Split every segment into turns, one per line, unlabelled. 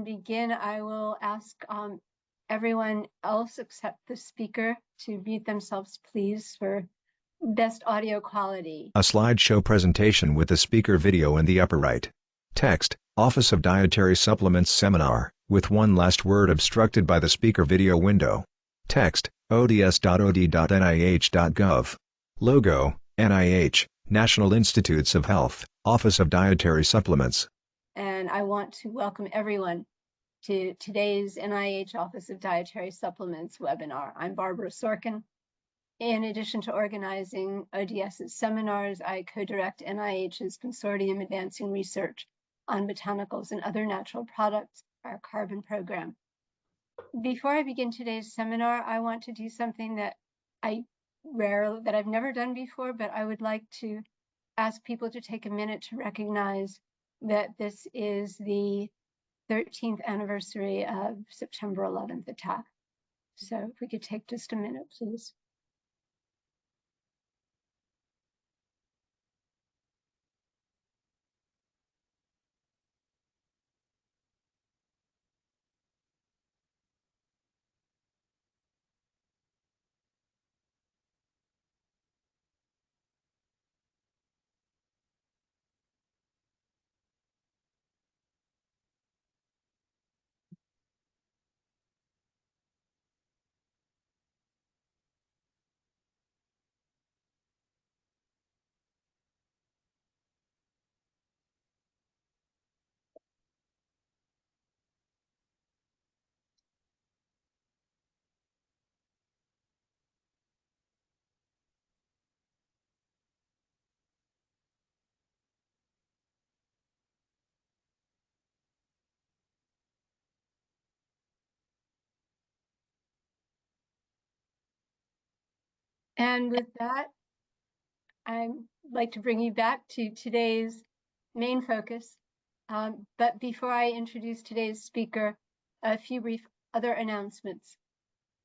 begin, I will ask everyone else except the speaker to mute themselves, please, for best audio quality.
A slideshow presentation with the speaker video in the upper right. Text, Office of Dietary Supplements Seminar, with one last word obstructed by the speaker video window. Text, ods.od.nih.gov. Logo, NIH, National Institutes of Health, Office of Dietary Supplements.
And I want to welcome everyone to today's NIH Office of Dietary Supplements webinar. I'm Barbara Sorkin. In addition to organizing ODS's seminars, I co-direct NIH's Consortium Advancing Research on Botanicals and Other Natural Products, our carbon program. Before I begin today's seminar, I want to do something that I've never done before, but I would like to ask people to take a minute to recognize that this is the 13th anniversary of September 11th attack. So if we could take just a minute, please. And with that, I'd like to bring you back to today's main focus. But before I introduce today's speaker, a few brief other announcements.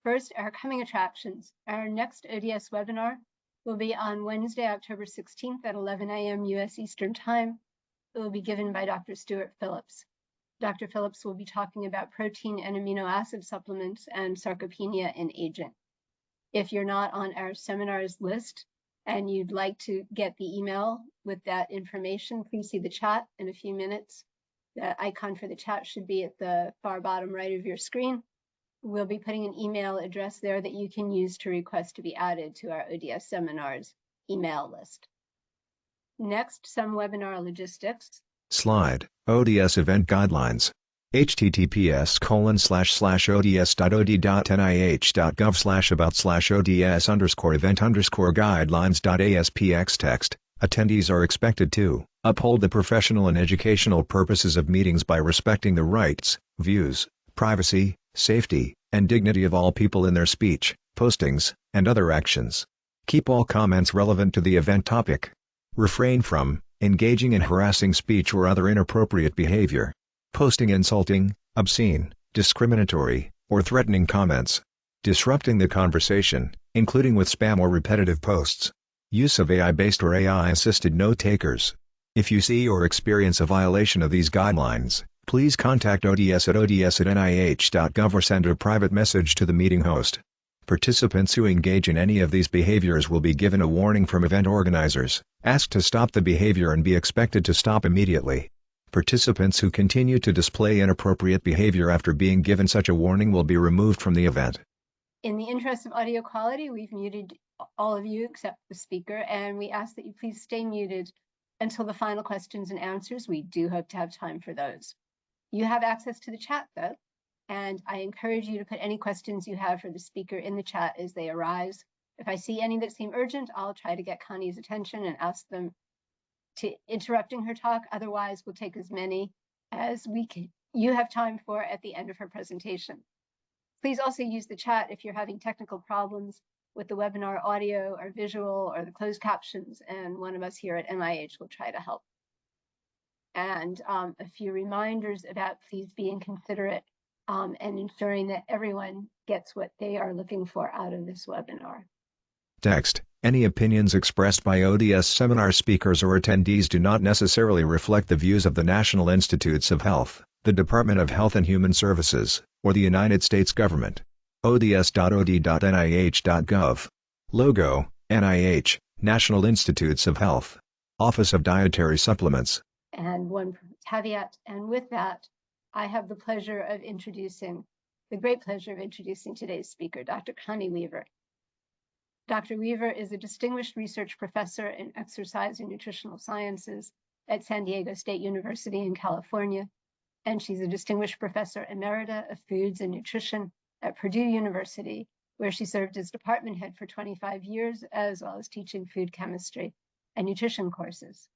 First, our coming attractions. Our next ODS webinar will be on Wednesday, October 16th at 11 a.m. U.S. Eastern Time. It will be given by Dr. Stuart Phillips. Dr. Phillips will be talking about protein and amino acid supplements and sarcopenia in aging. If you're not on our seminars list and you'd like to get the email with that information, please see the chat in a few minutes. The icon for the chat should be at the far bottom right of your screen. We'll be putting an email address there that you can use to request to be added to our ODS seminars email list. Next, some webinar logistics.
Slide, ODS event guidelines. https://ods.od.nih.gov/about/ods_event_guidelines.aspx text. Attendees are expected to uphold the professional and educational purposes of meetings by respecting the rights, views, privacy, safety, and dignity of all people in their speech, postings, and other actions. Keep all comments relevant to the event topic. Refrain from engaging in harassing speech or other inappropriate behavior. Posting insulting, obscene, discriminatory, or threatening comments. Disrupting the conversation, including with spam or repetitive posts. Use of AI-based or AI-assisted note-takers. If you see or experience a violation of these guidelines, please contact ODS at ods@nih.gov or send a private message to the meeting host. Participants who engage in any of these behaviors will be given a warning from event organizers, asked to stop the behavior and be expected to stop immediately. Participants who continue to display inappropriate behavior after being given such a warning will be removed from the event.
In the interest of audio quality, we've muted all of you except the speaker, and we ask that you please stay muted until the final questions and answers. We do hope to have time for those. You have access to the chat, though, and I encourage you to put any questions you have for the speaker in the chat as they arise. If I see any that seem urgent, I'll try to get Connie's attention and ask them to interrupting her talk. Otherwise, we'll take as many as you have time for at the end of her presentation. Please also use the chat if you're having technical problems with the webinar audio or visual or the closed captions, and one of us here at NIH will try to help. And a few reminders about please being considerate and ensuring that everyone gets what they are looking for out of this webinar.
Text, Any opinions expressed by ODS seminar speakers or attendees do not necessarily reflect the views of the National Institutes of Health, the Department of Health and Human Services, or the United States government. ODS.od.nih.gov. Logo, NIH, National Institutes of Health. Office of Dietary Supplements.
And one caveat, and with that, I have the great pleasure of introducing today's speaker, Dr. Connie Weaver. Dr. Weaver is a distinguished research professor in exercise and nutritional sciences at San Diego State University in California, and she's a distinguished professor emerita of foods and nutrition at Purdue University, where she served as department head for 25 years, as well as teaching food chemistry and nutrition courses.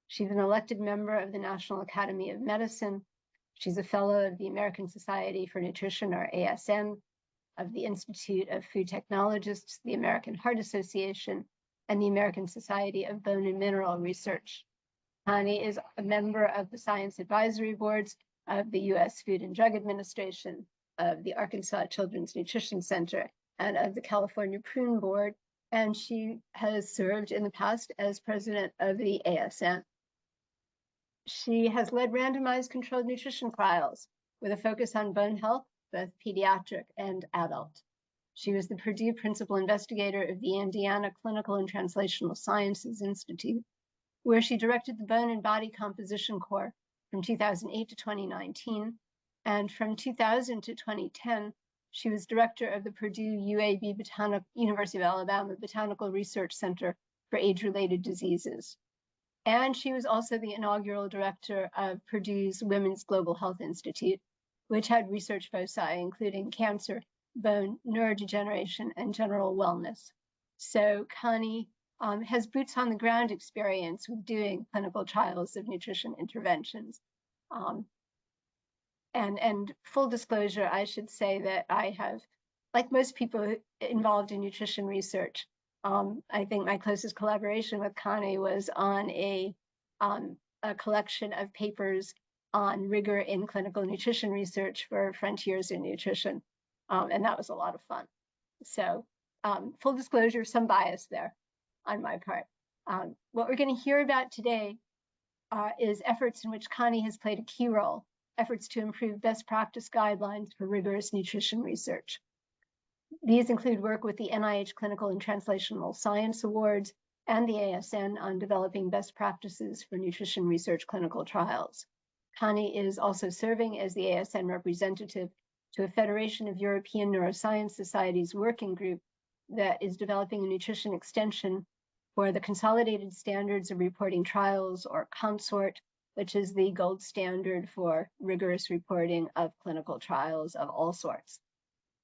She's an elected member of the National Academy of Medicine. She's a fellow of the American Society for Nutrition, or ASN, of the Institute of Food Technologists, the American Heart Association, and the American Society of Bone and Mineral Research. Connie is a member of the science advisory boards of the U.S. Food and Drug Administration, of the Arkansas Children's Nutrition Center, and of the California Prune Board, and she has served in the past as president of the ASN. She has led randomized controlled nutrition trials with a focus on bone health, both pediatric and adult. She was the Purdue principal investigator of the Indiana Clinical and Translational Sciences Institute, where she directed the Bone and Body Composition Core from 2008 to 2019, and from 2000 to 2010, she was director of the Purdue UAB University of Alabama Botanical Research Center for Age-Related Diseases. And she was also the inaugural director of Purdue's Women's Global Health Institute, which had research foci including cancer, bone, neurodegeneration, and general wellness. So Connie has boots on the ground experience with doing clinical trials of nutrition interventions. And full disclosure, I should say that I have, like most people involved in nutrition research, I think my closest collaboration with Connie was on a collection of papers on rigor in clinical nutrition research for Frontiers in Nutrition. And that was a lot of fun. So full disclosure, some bias there on my part. What we're going to hear about today is efforts in which Connie has played a key role, efforts to improve best practice guidelines for rigorous nutrition research. These include work with the NIH Clinical and Translational Science Awards and the ASN on developing best practices for nutrition research clinical trials. Connie is also serving as the ASN representative to a Federation of European Neuroscience Societies working group that is developing a nutrition extension for the Consolidated Standards of Reporting Trials, or CONSORT, which is the gold standard for rigorous reporting of clinical trials of all sorts.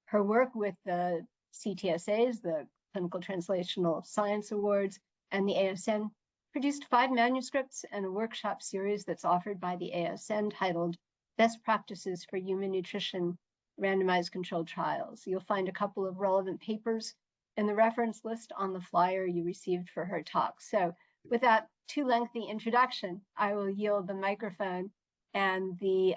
Her work with the CTSAs, the Clinical Translational Science Awards, and the ASN produced 5 manuscripts and a workshop series that's offered by the ASN titled Best Practices for Human Nutrition Randomized Controlled Trials. You'll find a couple of relevant papers in the reference list on the flyer you received for her talk. So with that too lengthy introduction, I will yield the microphone and the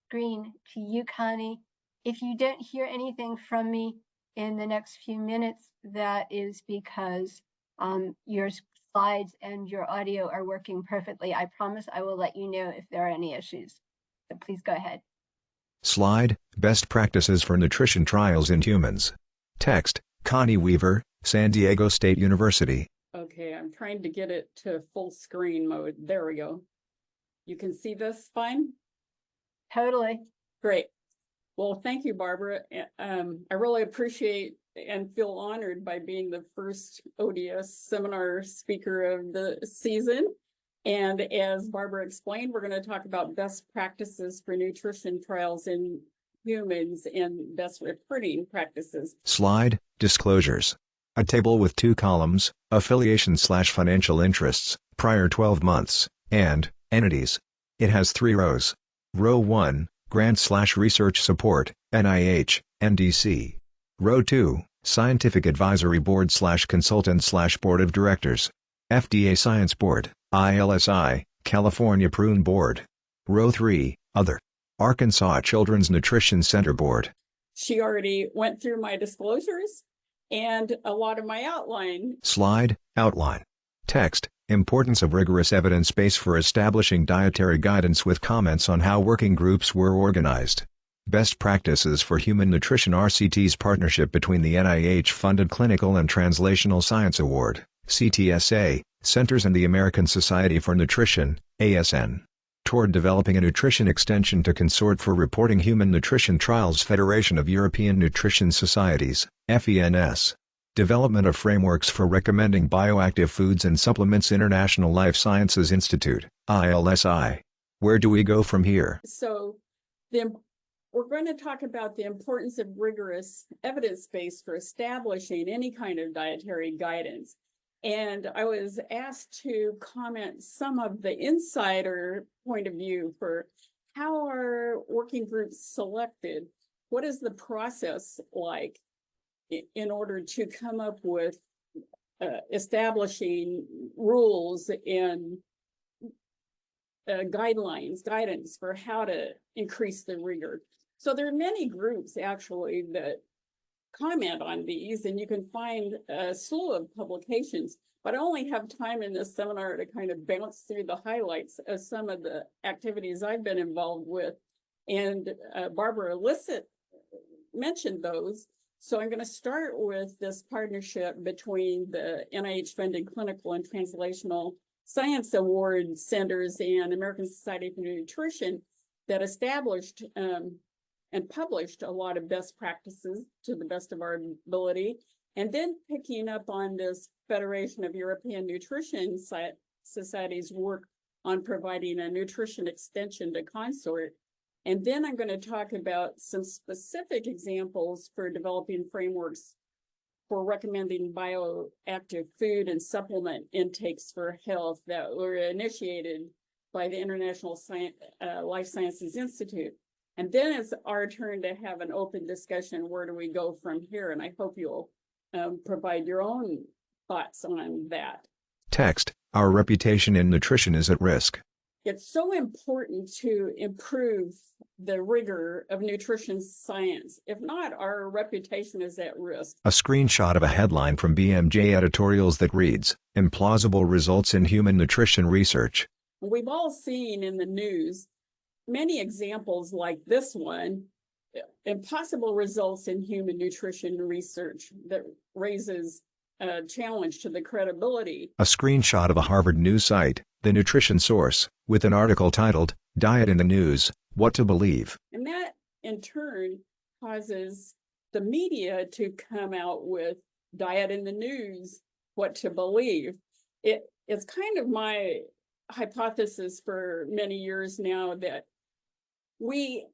screen to you, Connie. If you don't hear anything from me in the next few minutes, that is because your slides and your audio are working perfectly. I promise I will let you know if there are any issues. So please go ahead.
Slide, Best Practices for Nutrition Trials in Humans. Text, Connie Weaver, San Diego State University.
Okay, I'm trying to get it to full screen mode. There we go. You can see this fine?
Totally.
Great. Well, thank you, Barbara. I really appreciate and feel honored by being the first ODS seminar speaker of the season. And as Barbara explained, we're going to talk about best practices for nutrition trials in humans and best reporting practices.
Slide, Disclosures. A table with 2 columns, affiliation/financial interests, prior 12 months, and entities. It has 3 rows. Row 1, Grant/Research Support, NIH, NDC. Row 2, Scientific Advisory Board/Consultant/Board of Directors. FDA Science Board, ILSI, California Prune Board. Row 3, Other. Arkansas Children's Nutrition Center Board.
She already went through my disclosures. and a lot of my outline.
Slide, outline. Text, importance of rigorous evidence base for establishing dietary guidance with comments on how working groups were organized. Best Practices for Human Nutrition RCT's partnership between the NIH-funded Clinical and Translational Science Award, CTSA, Centers and the American Society for Nutrition, ASN. Toward developing a nutrition extension to Consort for Reporting Human Nutrition Trials Federation of European Nutrition Societies, FENS. Development of frameworks for recommending bioactive foods and supplements International Life Sciences Institute, ILSI. Where do we go from here?
So we're going to talk about the importance of rigorous evidence base for establishing any kind of dietary guidance. And I was asked to comment some of the insider point of view for how are working groups selected? What is the process like in order to come up with establishing rules and guidance for how to increase the rigor? So there are many groups actually that comment on these, and you can find a slew of publications, but I only have time in this seminar to kind of bounce through the highlights of some of the activities I've been involved with. And Barbara mentioned those. So I'm going to start with this partnership between the NIH-funded Clinical and Translational Science Award Centers and American Society for Nutrition that established and published a lot of best practices to the best of our ability. And then picking up on this Federation of European Nutrition Societies work on providing a nutrition extension to Consort. And then I'm going to talk about some specific examples for developing frameworks for recommending bioactive food and supplement intakes for health that were initiated by the International Life Sciences Institute. And then it's our turn to have an open discussion. Where do we go from here? And I hope you'll provide your own thoughts on that.
Text, our reputation in nutrition is at risk.
It's so important to improve the rigor of nutrition science. If not, our reputation is at risk.
A screenshot of a headline from BMJ editorials that reads, Implausible Results in Human Nutrition Research.
We've all seen in the news many examples like this one, impossible results in human nutrition research that raises a challenge to the credibility.
A screenshot of a Harvard news site, The Nutrition Source, with an article titled, Diet in the News, What to Believe.
And that, in turn, causes the media to come out with diet in the news, what to believe. It's kind of my hypothesis for many years now that we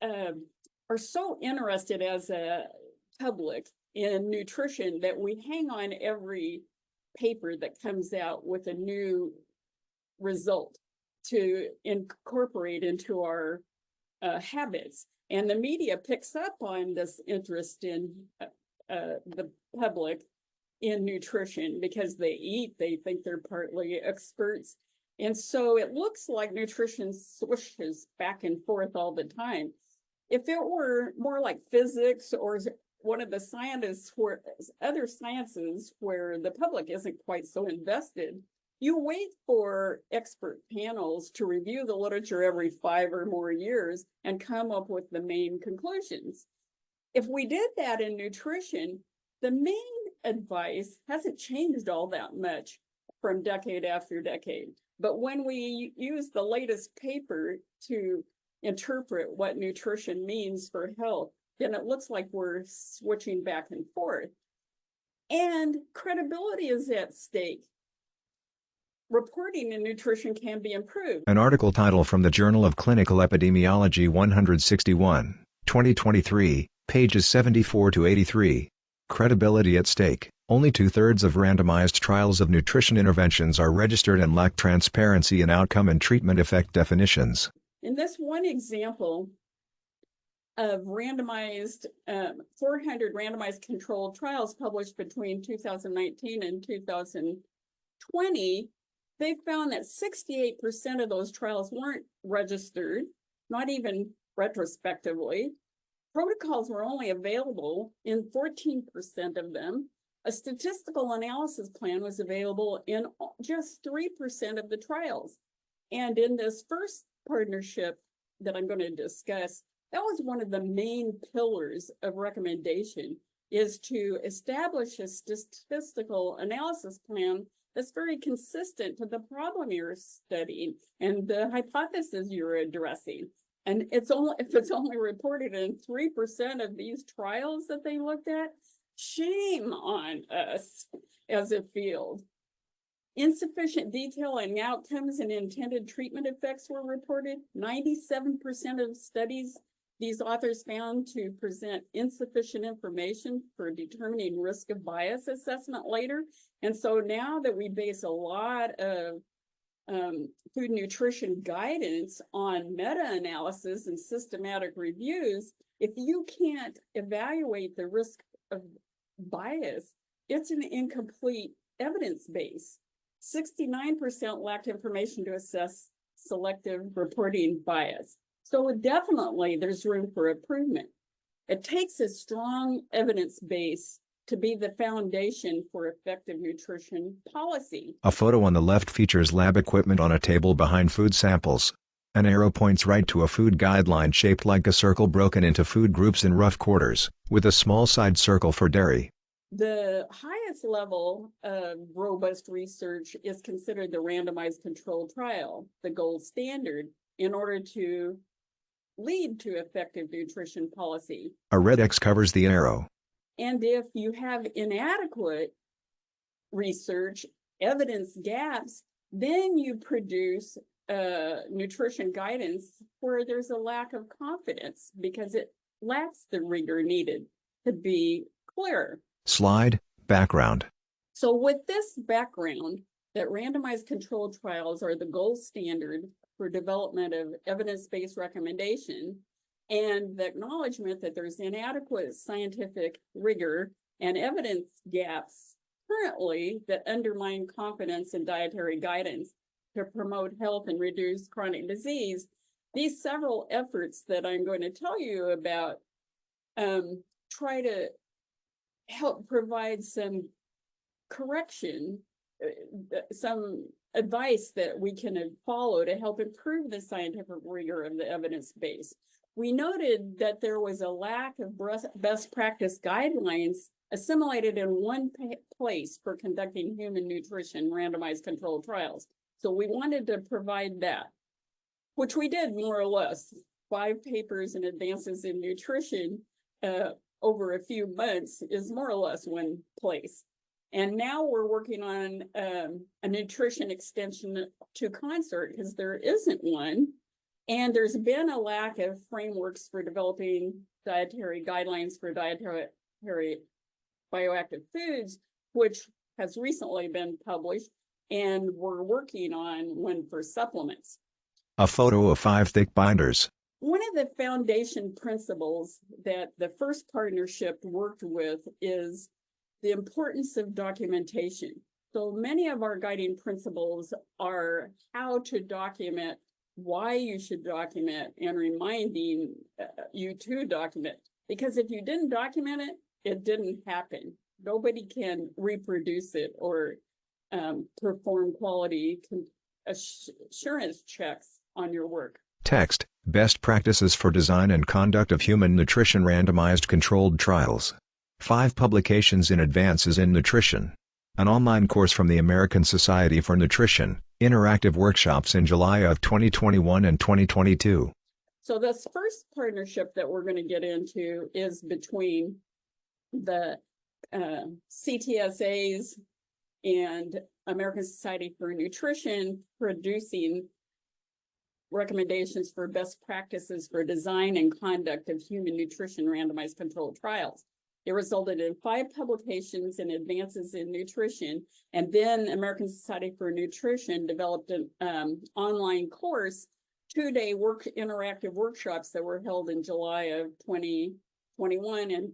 are so interested as a public in nutrition that we hang on every paper that comes out with a new result to incorporate into our habits. And the media picks up on this interest in the public in nutrition because they eat, they think they're partly experts. And so it looks like nutrition swishes back and forth all the time. If it were more like physics or one of the other sciences where the public isn't quite so invested, you wait for expert panels to review the literature every 5 or more years and come up with the main conclusions. If we did that in nutrition, the main advice hasn't changed all that much from decade after decade. But when we use the latest paper to interpret what nutrition means for health, then it looks like we're switching back and forth. And credibility is at stake. Reporting in nutrition can be improved.
An article title from the Journal of Clinical Epidemiology 161, 2023, pages 74 to 83. Credibility at stake. Only 2/3 of randomized trials of nutrition interventions are registered and lack transparency in outcome and treatment effect definitions.
In this one example of 400 randomized controlled trials published between 2019 and 2020, they found that 68% of those trials weren't registered, not even retrospectively. Protocols were only available in 14% of them. A statistical analysis plan was available in just 3% of the trials. And in this first partnership that I'm going to discuss, that was one of the main pillars of recommendation, is to establish a statistical analysis plan that's very consistent to the problem you're studying and the hypothesis you're addressing. And if it's only reported in 3% of these trials that they looked at, shame on us as a field. Insufficient detail on outcomes and intended treatment effects were reported. 97% of studies these authors found to present insufficient information for determining risk of bias assessment later. And so now that we base a lot of food nutrition guidance on meta-analysis and systematic reviews, if you can't evaluate the risk of bias, it's an incomplete evidence base. 69% lacked information to assess selective reporting bias. So definitely there's room for improvement. It takes a strong evidence base to be the foundation for effective nutrition policy.
A photo on the left features lab equipment on a table behind food samples. An arrow points right to a food guideline shaped like a circle broken into food groups in rough quarters, with a small side circle for dairy.
The highest level of robust research is considered the randomized controlled trial, the gold standard, in order to lead to effective nutrition policy.
A red X covers the arrow.
And if you have inadequate research, evidence gaps, then you produce nutrition guidance where there's a lack of confidence because it lacks the rigor needed to be clear.
Slide, background.
So with this background, that randomized controlled trials are the gold standard for development of evidence-based recommendation, and the acknowledgement that there's inadequate scientific rigor and evidence gaps currently that undermine confidence in dietary guidance to promote health and reduce chronic disease. These several efforts that I'm going to tell you about try to help provide some correction, some advice that we can follow to help improve the scientific rigor of the evidence base. We noted that there was a lack of best practice guidelines assimilated in one place for conducting human nutrition randomized controlled trials. So we wanted to provide that, which we did more or less. 5 papers and advances in nutrition over a few months is more or less one place. And now we're working on a nutrition extension to CONSORT because there isn't one. And there's been a lack of frameworks for developing dietary guidelines for dietary bioactive foods, which has recently been published. And we're working on one for supplements.
A photo of 5 thick binders.
One of the foundation principles that the first partnership worked with is the importance of documentation. So many of our guiding principles are how to document, why you should document, and reminding you to document. Because if you didn't document it, it didn't happen. Nobody can reproduce it or perform quality assurance checks on your work.
Text, Best Practices for Design and Conduct of Human Nutrition Randomized Controlled Trials. 5 publications in Advances in Nutrition. An online course from the American Society for Nutrition, interactive workshops in July of 2021 and 2022.
So this first partnership that we're going to get into is between the CTSAs and American Society for Nutrition producing recommendations for best practices for design and conduct of human nutrition randomized controlled trials. It resulted in 5 publications in Advances in Nutrition, and then American Society for Nutrition developed an online course, 2-day interactive workshops that were held in July of 2021 and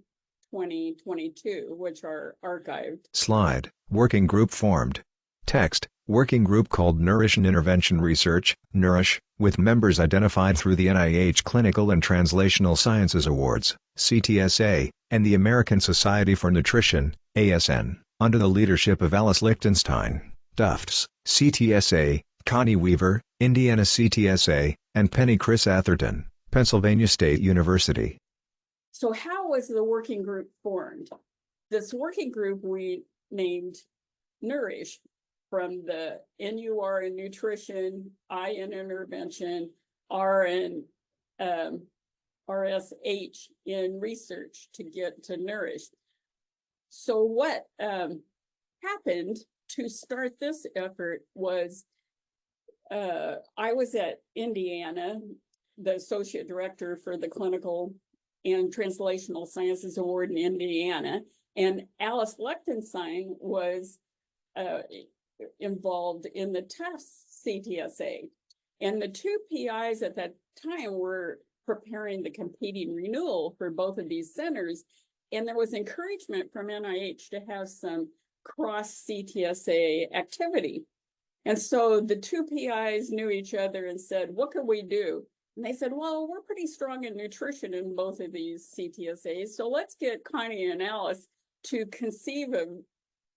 2022, which are archived.
Slide, Working Group formed. Text, Working group called Nutrition Intervention Research, Nourish, with members identified through the NIH Clinical and Translational Sciences Awards, CTSA, and the American Society for Nutrition, ASN, under the leadership of Alice Lichtenstein, Tufts, CTSA, Connie Weaver, Indiana CTSA, and Penny Chris Atherton, Pennsylvania State University.
So how was the working group formed? This working group we named Nourish, from the NUR in nutrition, I in intervention, R in RSH in research to get to Nourish. So what happened to start this effort was I was at Indiana, the associate director for the Clinical and Translational Sciences Award in Indiana, and Alice Lichtenstein was involved in the Tufts CTSA. And the two PIs at that time were preparing the competing renewal for both of these centers. And there was encouragement from NIH to have some cross CTSA activity. And so the two PIs knew each other and said, what can we do? And they said, well, we're pretty strong in nutrition in both of these CTSAs. So let's get Connie and Alice to conceive of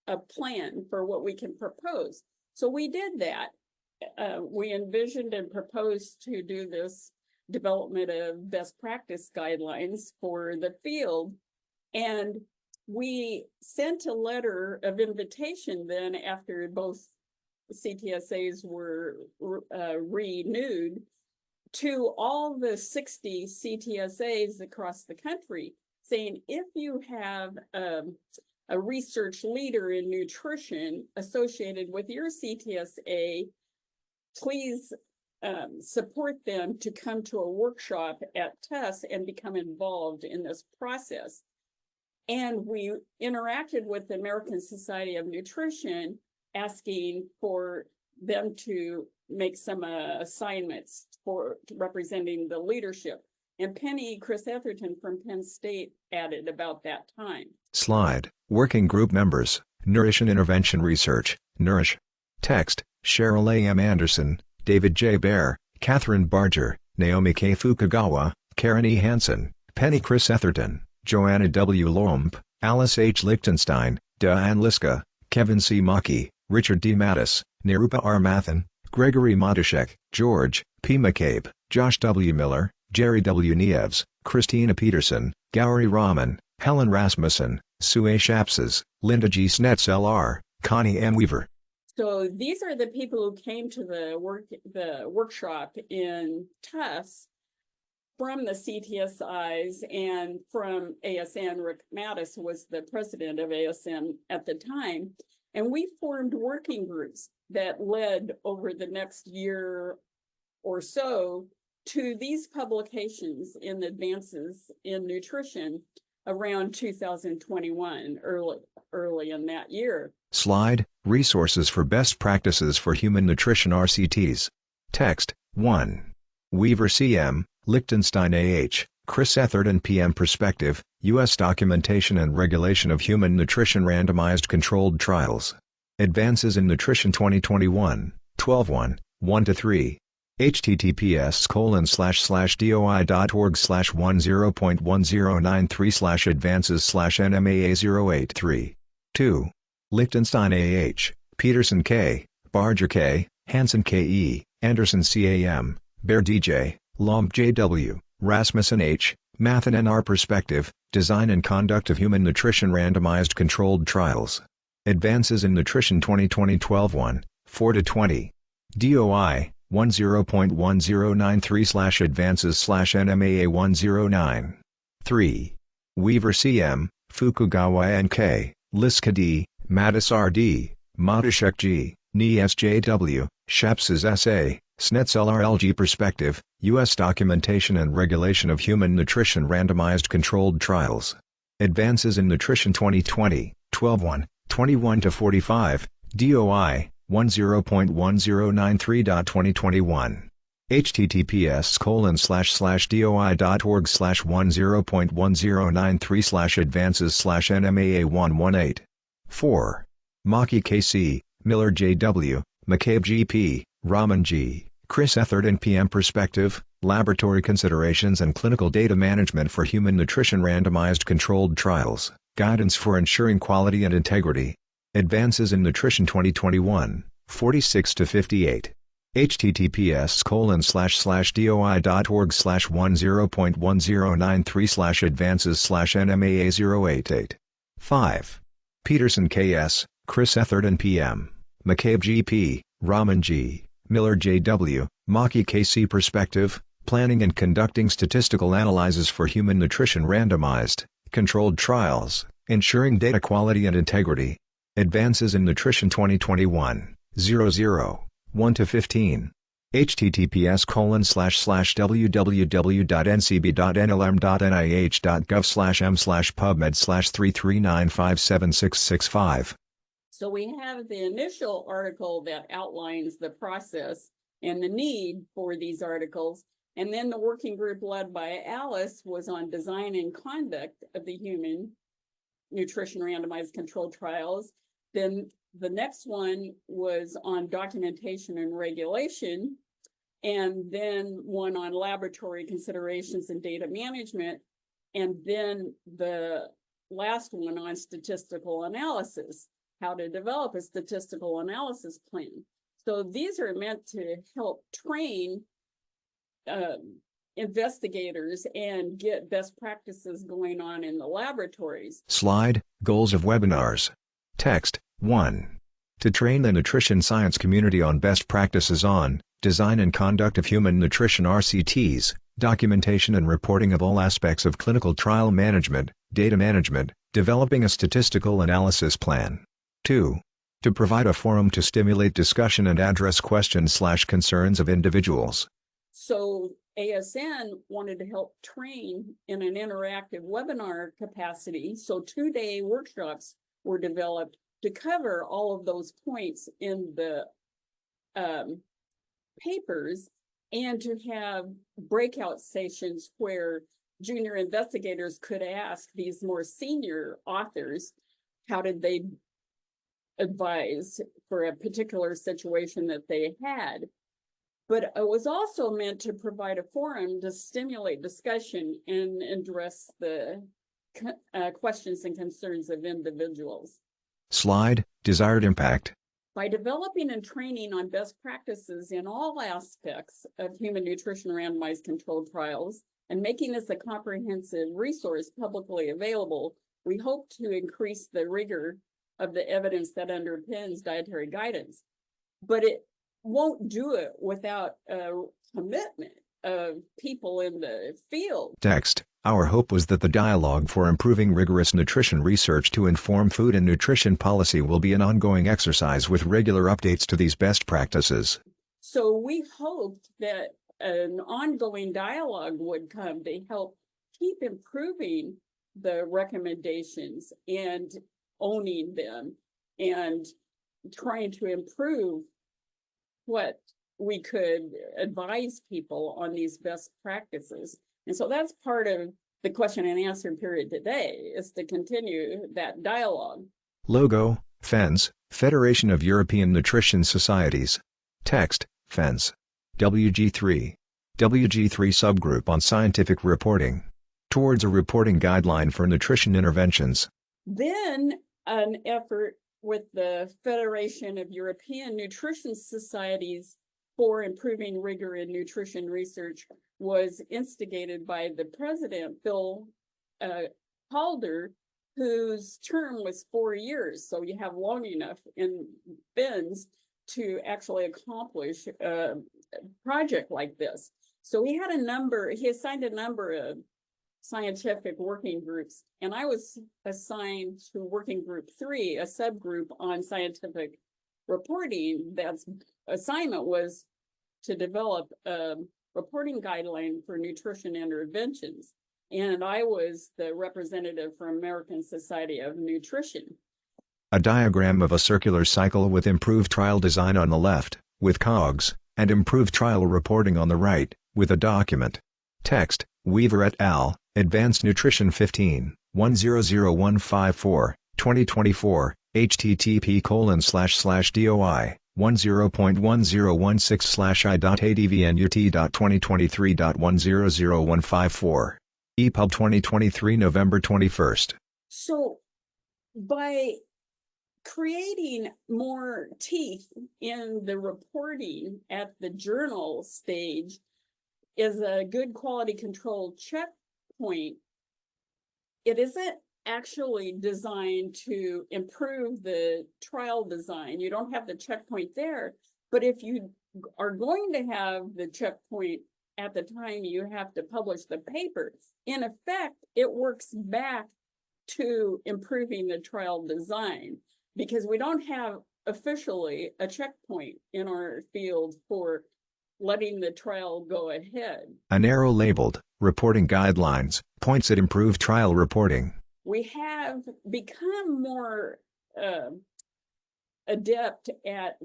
a plan for what we can propose. So we did that. We envisioned and proposed to do this development of best practice guidelines for the field. And we sent a letter of invitation then after both CTSAs were renewed to all the 60 CTSAs across the country, saying if you have a research leader in nutrition associated with your CTSA, please support them to come to a workshop at Tufts and become involved in this process. And we interacted with the American Society of Nutrition, asking for them to make some assignments for representing the leadership. And Penny Chris Atherton from Penn State added about that time.
Slide. Working group members, Nutrition Intervention Research, Nourish. Text, Cheryl A. M. Anderson, David J. Baer, Catherine Barger, Naomi K. Fukugawa, Karen E. Hansen, Penny Chris Atherton, Joanna W. Lomp, Alice H. Lichtenstein, Diane Liska, Kevin C. Maki, Richard D. Mattis, Nirupa R. Mathan, Gregory Matuszek, George P. McCabe, Josh W. Miller, Jerry W. Nieves, Christina Peterson, Gowri Raman, Helen Rasmussen, Sue A. Shapses, Linda G. Snetz L.R., Connie M. Weaver.
So these are the people who came to the workshop in Tufts from the CTSIs and from ASN. Rick Mattis was the president of ASN at the time. And we formed working groups that led over the next year or so to these publications in Advances in Nutrition around 2021, early in that year.
Slide, Resources for Best Practices for Human Nutrition RCTs. Text, 1. Weaver C.M., Lichtenstein A.H., Chris Atherton P.M. Perspective, U.S. Documentation and Regulation of Human Nutrition Randomized Controlled Trials. Advances in Nutrition 2021, 12-1, 1-3. https://doi.org/10.1093/advances/NMAA083. 2. Lichtenstein A.H., Peterson K., Barger K., Hansen K.E., Anderson C.A.M., Baer D.J., Lomp J.W., Rasmussen H., Mathan N.R. Perspective, Design and Conduct of Human Nutrition Randomized Controlled Trials. Advances in Nutrition 2020 12-1, 4-20. DOI 10.1093/advances/NMAA109. 3. Weaver C.M., Fukugawa N.K., Liska D., Mattis R.D., Matuszek G., Nieves J.W., Shapses S.A., Snetz L.R.L.G. Perspective, U.S. Documentation and Regulation of Human Nutrition Randomized Controlled Trials. Advances in Nutrition 2020, 12-1, 21-45, DOI 10.1093.2021. https://doi.org/10.1093/advances/NMAA118. 4. Maki K.C., Miller J.W., McCabe G.P., Raman G., Chris Etherton PM Perspective, Laboratory Considerations and Clinical Data Management for Human Nutrition Randomized Controlled Trials, Guidance for Ensuring Quality and Integrity. Advances in Nutrition 2021, 46-58. https://doi.org/10.1093/advances/NMAA088. 5. Peterson K.S., Chris Etherton PM, McCabe G.P., Raman G., Miller J.W., Maki K.C. Perspective, Planning and Conducting Statistical Analyses for Human Nutrition Randomized, Controlled Trials, Ensuring Data Quality and Integrity. Advances in Nutrition 2021, 00, 1-15. https://www.ncbi.nlm.nih.gov/m/pubmed/339576665.
So we have the initial article that outlines the process and the need for these articles. And then the working group led by Alice was on design and conduct of the human nutrition randomized controlled trials. Then the next one was on documentation and regulation. And then one on laboratory considerations and data management. And then the last one on statistical analysis, how to develop a statistical analysis plan. So these are meant to help train investigators and get best practices going on in the laboratories.
Slide, Goals of Webinars. Text, 1. To train the nutrition science community on best practices on design and conduct of human nutrition RCTs, documentation and reporting of all aspects of clinical trial management, data management, developing a statistical analysis plan. 2. To provide a forum to stimulate discussion and address questions/concerns of individuals.
So ASN wanted to help train in an interactive webinar capacity. So 2-day workshops were developed to cover all of those points in the papers, and to have breakout sessions where junior investigators could ask these more senior authors, how did they advise for a particular situation that they had. But it was also meant to provide a forum to stimulate discussion and address the questions and concerns of individuals.
Slide, Desired Impact.
By developing and training on best practices in all aspects of human nutrition randomized controlled trials and making this a comprehensive resource publicly available, we hope to increase the rigor of the evidence that underpins dietary guidance. But it won't do it without a commitment of people in the field.
Text, Our hope was that the dialogue for improving rigorous nutrition research to inform food and nutrition policy will be an ongoing exercise with regular updates to these best practices.
So we hoped that an ongoing dialogue would come to help keep improving the recommendations and owning them and trying to improve what we could advise people on these best practices. And so that's part of the question and answer period today, is to continue that dialogue.
Logo, FENS, Federation of European Nutrition Societies. Text, FENS. WG3. WG3 subgroup on scientific reporting. Towards a reporting guideline for nutrition interventions.
Then an effort with the Federation of European Nutrition Societies for improving rigor in nutrition research was instigated by the president, Phil Calder, whose term was 4 years. So you have long enough in FENS to actually accomplish a project like this. So he assigned a number of scientific working groups, and I was assigned to working group 3, a subgroup on scientific reporting. That's assignment was to develop a reporting guideline for nutrition interventions. And I was the representative for American Society of Nutrition.
A diagram of a circular cycle with improved trial design on the left, with COGS, and improved trial reporting on the right, with a document. Text, Weaver et al., Advanced Nutrition 15, 100154, 2024, http://doi, 10.1016/I.ADVNUT.2023.1000154. EPUB 2023 November 21st.
So by creating more teeth in the reporting at the journal stage is a good quality control checkpoint. It isn't actually designed to improve the trial design. You don't have the checkpoint there, but if you are going to have the checkpoint at the time you have to publish the paper, in effect, it works back to improving the trial design, because we don't have officially a checkpoint in our field for letting the trial go ahead.
An arrow labeled Reporting Guidelines points at improved trial reporting.
We have become more adept at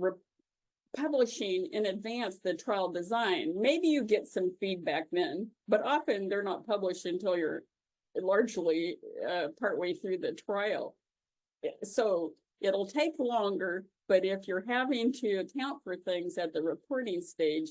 publishing in advance the trial design. Maybe you get some feedback then, but often they're not published until you're largely partway through the trial. So it'll take longer, but if you're having to account for things at the reporting stage,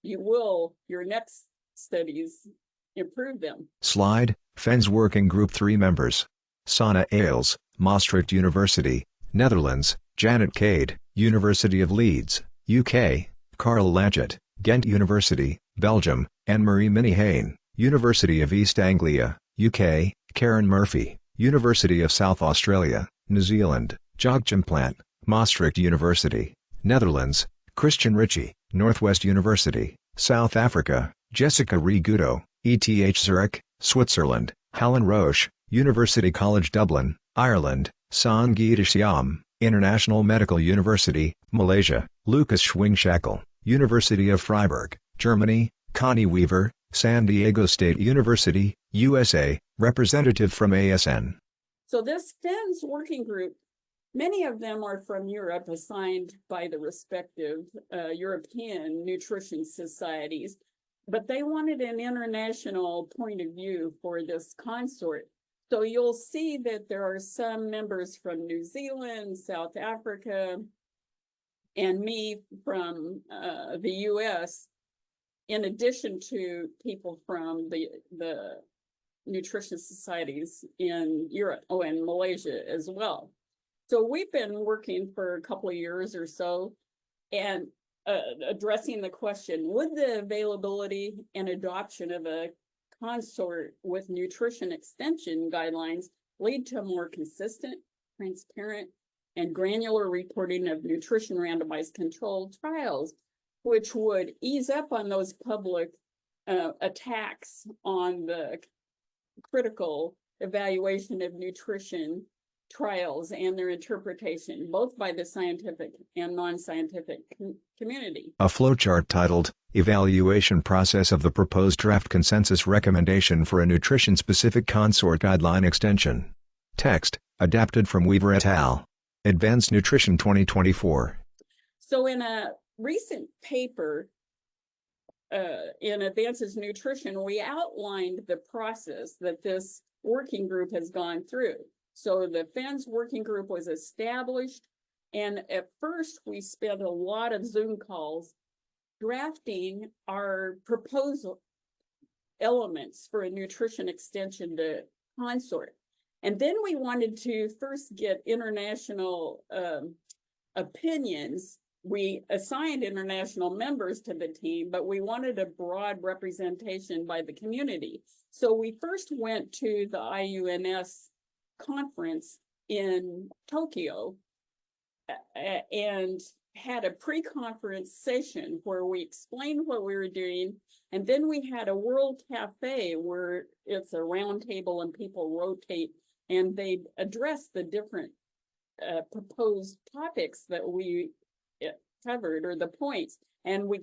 your next studies improve them.
Slide, FENS Working Group 3 members. Sanne Ailes, Maastricht University, Netherlands, Janet Cade, University of Leeds, UK, Karl Lanchet, Ghent University, Belgium, Anne-Marie Minihane, University of East Anglia, UK, Karen Murphy, University of South Australia, New Zealand, Joachim Plant, Maastricht University, Netherlands, Christian Ritchie, Northwest University, South Africa, Jessica Rigudo, ETH Zurich, Switzerland, Helen Roche, University College Dublin, Ireland, Sangeeta Shyam, International Medical University, Malaysia, Lucas Schwingshackle, University of Freiburg, Germany, Connie Weaver, San Diego State University, USA, representative from ASN.
So this FENS working group, many of them are from Europe, assigned by the respective European nutrition societies, but they wanted an international point of view for this consort. So you'll see that there are some members from New Zealand, South Africa, and me from the US, in addition to people from the nutrition societies in Europe, and Malaysia as well. So we've been working for a couple of years or so and addressing the question, would the availability and adoption of a consort with nutrition extension guidelines lead to a more consistent, transparent, and granular reporting of nutrition randomized controlled trials, which would ease up on those public attacks on the critical evaluation of nutrition trials and their interpretation, both by the scientific and non-scientific community.
A flowchart titled, Evaluation Process of the Proposed Draft Consensus Recommendation for a Nutrition-Specific Consort Guideline Extension. Text, adapted from Weaver et al. Advanced Nutrition 2024.
So in a recent paper in Advances Nutrition, we outlined the process that this working group has gone through. So the FENS working group was established, and at first we spent a lot of Zoom calls drafting our proposal elements for a nutrition extension to consort. And then we wanted to first get international opinions. We assigned international members to the team, but we wanted a broad representation by the community. So we first went to the IUNS conference in Tokyo and had a pre-conference session where we explained what we were doing. And then we had a World Cafe where it's a round table and people rotate and they address the different proposed topics that we covered, or the points, and we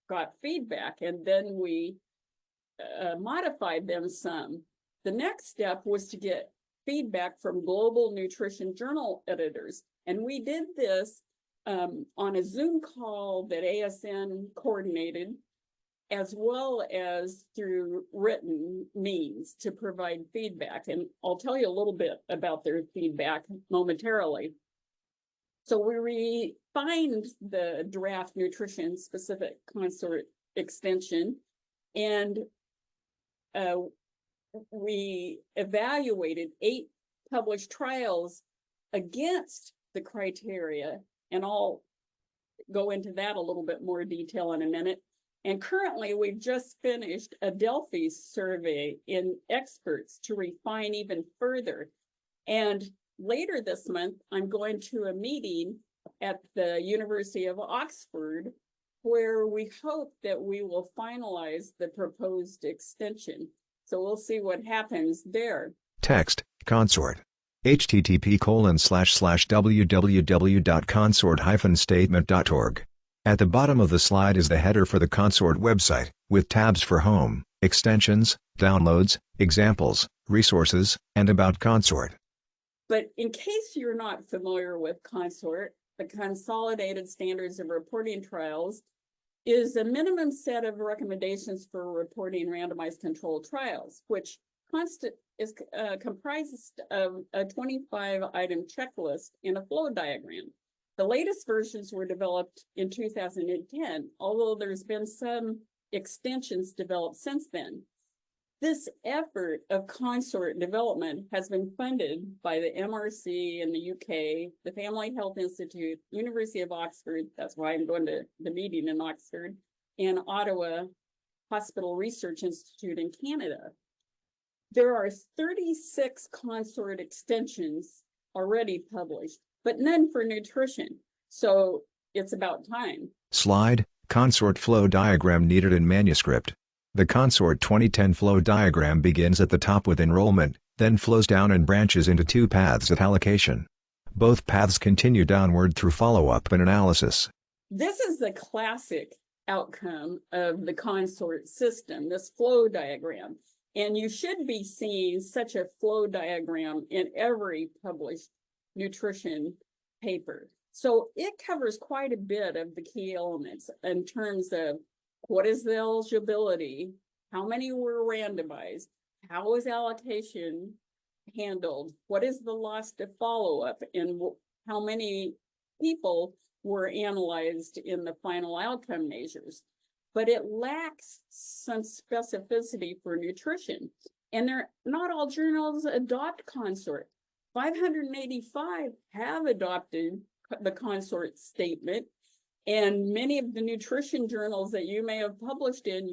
got feedback, and then we modified them some. The next step was to get feedback from global nutrition journal editors, and we did this on a Zoom call that ASN coordinated, as well as through written means to provide feedback. And I'll tell you a little bit about their feedback momentarily. So we refined the draft nutrition specific consort extension, and we evaluated 8 published trials against the criteria, and I'll go into that a little bit more detail in a minute. And currently, we've just finished a Delphi survey in experts to refine even further. And later this month, I'm going to a meeting at the University of Oxford, where we hope that we will finalize the proposed extension. So we'll see what happens there.
Text, consort. http://www.consort-statement.org. At the bottom of the slide is the header for the consort website, with tabs for Home, Extensions, Downloads, Examples, Resources, and About Consort.
But in case you're not familiar with consort, the Consolidated Standards of Reporting Trials is a minimum set of recommendations for reporting randomized controlled trials, which is comprised of a 25-item checklist in a flow diagram. The latest versions were developed in 2010, although there's been some extensions developed since then. This effort of consort development has been funded by the MRC in the UK, the Family Health Institute, University of Oxford, that's why I'm going to the meeting in Oxford, and Ottawa Hospital Research Institute in Canada. There are 36 consort extensions already published, but none for nutrition, so it's about time.
Slide, consort flow diagram needed in manuscript. The Consort 2010 flow diagram begins at the top with enrollment, then flows down and branches into 2 paths at allocation. Both paths continue downward through follow-up and analysis.
This is the classic outcome of the consort system, this flow diagram. And you should be seeing such a flow diagram in every published nutrition paper. So it covers quite a bit of the key elements in terms of what is the eligibility, how many were randomized, how was allocation handled, what is the loss to follow-up, and how many people were analyzed in the final outcome measures. But it lacks some specificity for nutrition. And not all journals adopt consort. 585 have adopted the consort statement. And many of the nutrition journals that you may have published in,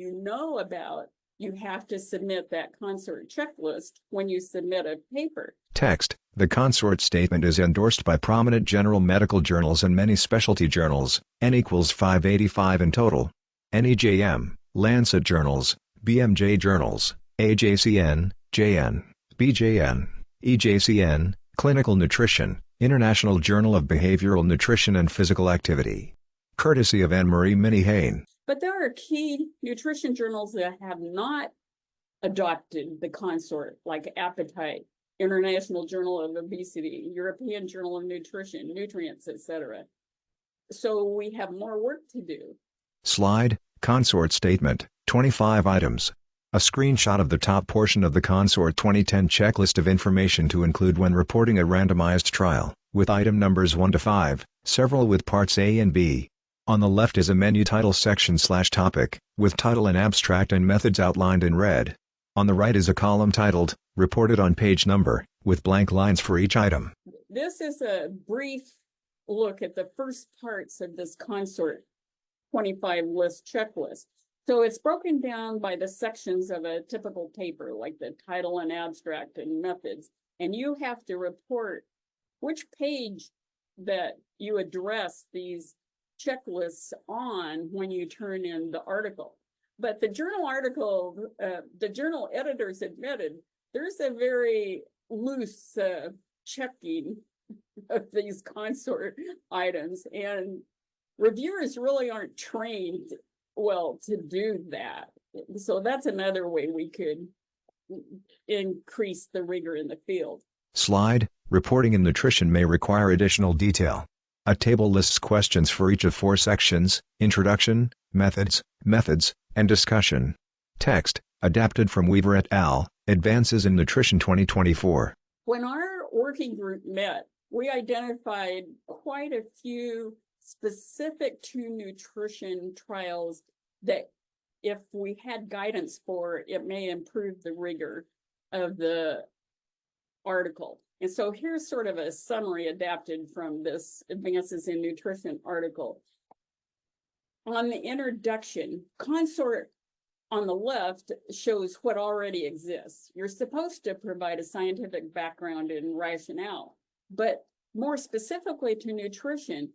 about, you have to submit that consort checklist when you submit a paper.
Text, the consort statement is endorsed by prominent general medical journals and many specialty journals, N equals 585 in total. NEJM, Lancet Journals, BMJ Journals, AJCN, JN, BJN, EJCN, Clinical Nutrition, International Journal of Behavioral Nutrition and Physical Activity. Courtesy of Anne-Marie Minnie-Hain.
But there are key nutrition journals that have not adopted the consort, like Appetite, International Journal of Obesity, European Journal of Nutrition, Nutrients, etc. So we have more work to do.
Slide, consort statement, 25 items. A screenshot of the top portion of the Consort 2010 checklist of information to include when reporting a randomized trial, with item numbers 1 to 5, several with parts A and B. On the left is a menu title section/topic, with title and abstract and methods outlined in red. On the right is a column titled, Reported on Page Number, with blank lines for each item.
This is a brief look at the first parts of this Consort 25 list checklist. So it's broken down by the sections of a typical paper, like the title and abstract and methods. And you have to report which page that you address these checklists on when you turn in the article. But the journal editors admitted there's a very loose checking of these consort items, and reviewers really aren't trained well to do that. So that's another way we could increase the rigor in the field.
Slide, reporting in nutrition may require additional detail. A table lists questions for each of 4 sections: introduction, methods, and discussion. Text, adapted from Weaver et al., Advances in Nutrition 2024.
When our working group met we identified quite a few specific to nutrition trials that if we had guidance for, it may improve the rigor of the article. And so here's sort of a summary adapted from this Advances in Nutrition article. On the introduction, consort on the left shows what already exists. You're supposed to provide a scientific background and rationale, but more specifically to nutrition,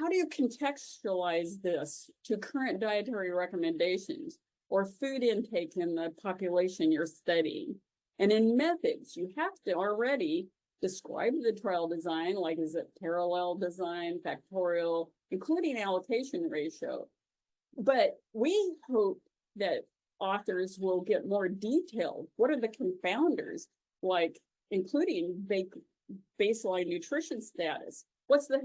how do you contextualize this to current dietary recommendations or food intake in the population you're studying? And in methods, you have to already describe the trial design, like is it parallel design, factorial, including allocation ratio. But we hope that authors will get more detailed. What are the confounders, like including baseline nutrition status? What's the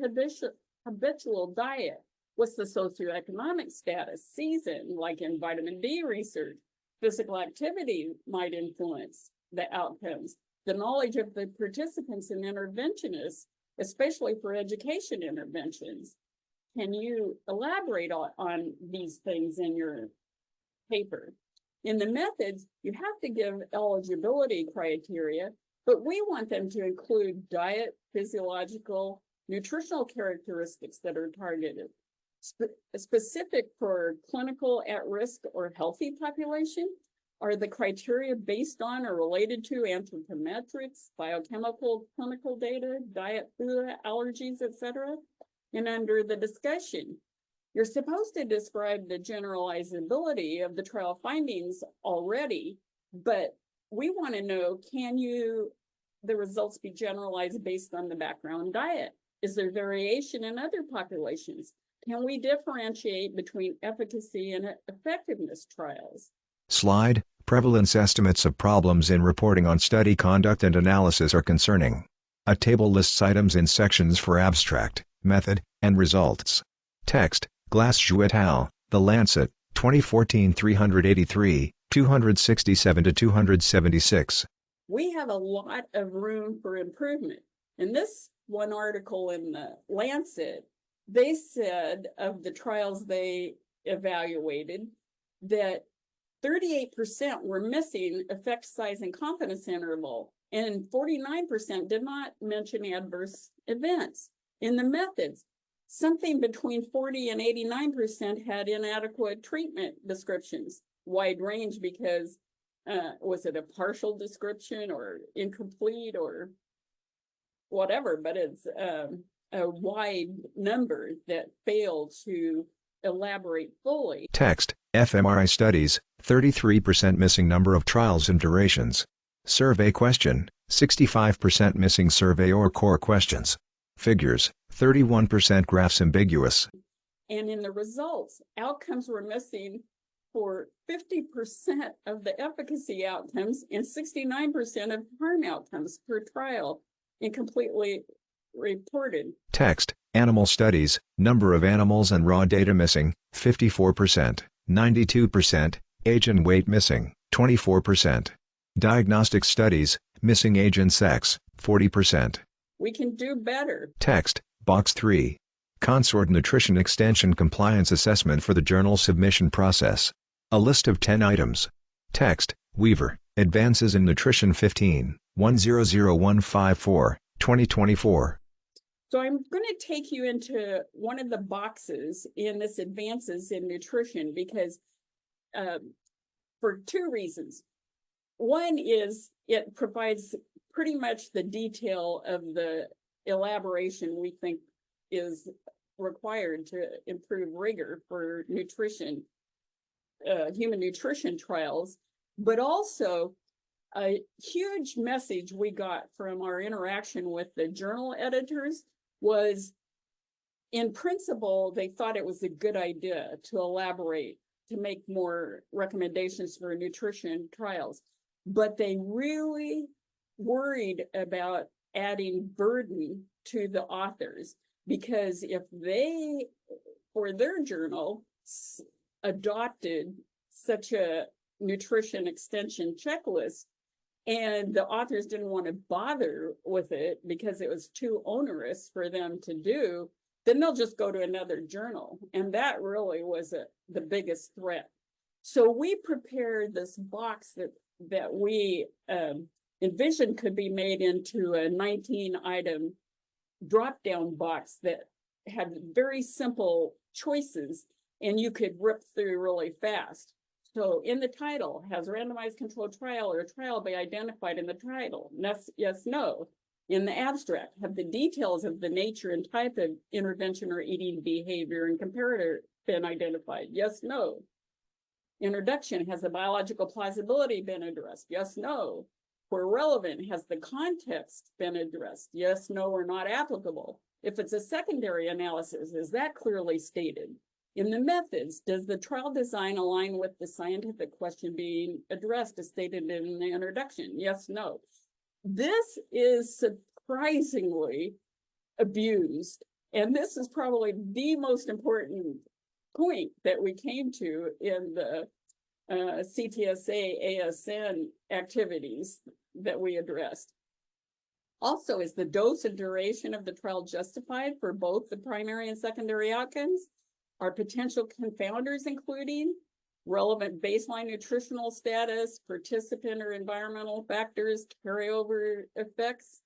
habitual diet? What's the socioeconomic status? Season, like in vitamin D research. Physical activity might influence the outcomes. The knowledge of the participants and interventionists, especially for education interventions. Can you elaborate on these things in your paper? In the methods, you have to give eligibility criteria, but we want them to include diet, physiological, nutritional characteristics that are targeted, specific for clinical at-risk or healthy population. Are the criteria based on or related to anthropometrics, biochemical, clinical data, diet, food, allergies, etc.? And under the discussion, you're supposed to describe the generalizability of the trial findings already, but we want to know, can the results be generalized based on the background diet? Is there variation in other populations? Can we differentiate between efficacy and effectiveness trials?
Slide, prevalence estimates of problems in reporting on study conduct and analysis are concerning. A table lists items in sections for abstract, method, and results. Text, Glass-Zhou et al., The Lancet, 2014 383, 267-276.
We have a lot of room for improvement. In this one article in the Lancet, they said of the trials they evaluated that 38% were missing effect size and confidence interval, and 49% did not mention adverse events. In the methods, something between 40 and 89% had inadequate treatment descriptions. Wide range because was it a partial description or incomplete or whatever, but it's a wide number that failed to elaborate fully.
Text, fMRI studies, 33% missing number of trials and durations. Survey question, 65% missing survey or core questions. Figures, 31% graphs ambiguous.
And in the results, outcomes were missing for 50% of the efficacy outcomes and 69% of harm outcomes per trial, incompletely reported.
Text, animal studies, number of animals and raw data missing, 54%, 92%, age and weight missing, 24%. Diagnostic studies, missing age and sex, 40%.
We can do better.
Text, box 3. Consort Nutrition Extension Compliance Assessment for the journal submission process. A list of 10 items. Text, Weaver, Advances in Nutrition 15, 100154, 2024.
So I'm going to take you into one of the boxes in this Advances in Nutrition because for two reasons. One is it provides pretty much the detail of the elaboration we think is required to improve rigor for nutrition, human nutrition trials, but also a huge message we got from our interaction with the journal editors was, in principle, they thought it was a good idea to elaborate, to make more recommendations for nutrition trials, but they really worried about adding burden to the authors, because if they, for their journal, adopted such a nutrition extension checklist, And the authors didn't want to bother with it because it was too onerous for them to do, then they'll just go to another journal. And that really was the biggest threat. So we prepared this box that we envisioned could be made into a 19-item drop-down box that had very simple choices and you could rip through really fast. So in the title, has randomized controlled trial or trial be identified in the title? Yes, no. In the abstract, have the details of the nature and type of intervention or eating behavior and comparator been identified? Yes, no. Introduction, has the biological plausibility been addressed? Yes, no. Where relevant, has the context been addressed? Yes, no, or not applicable. If it's a secondary analysis, is that clearly stated? In the methods, does the trial design align with the scientific question being addressed as stated in the introduction? Yes, no. This is surprisingly abused, and this is probably the most important point that we came to in the CTSA ASN activities that we addressed. Also, is the dose and duration of the trial justified for both the primary and secondary outcomes? Are potential confounders including relevant baseline nutritional status, participant or environmental factors, carryover effects?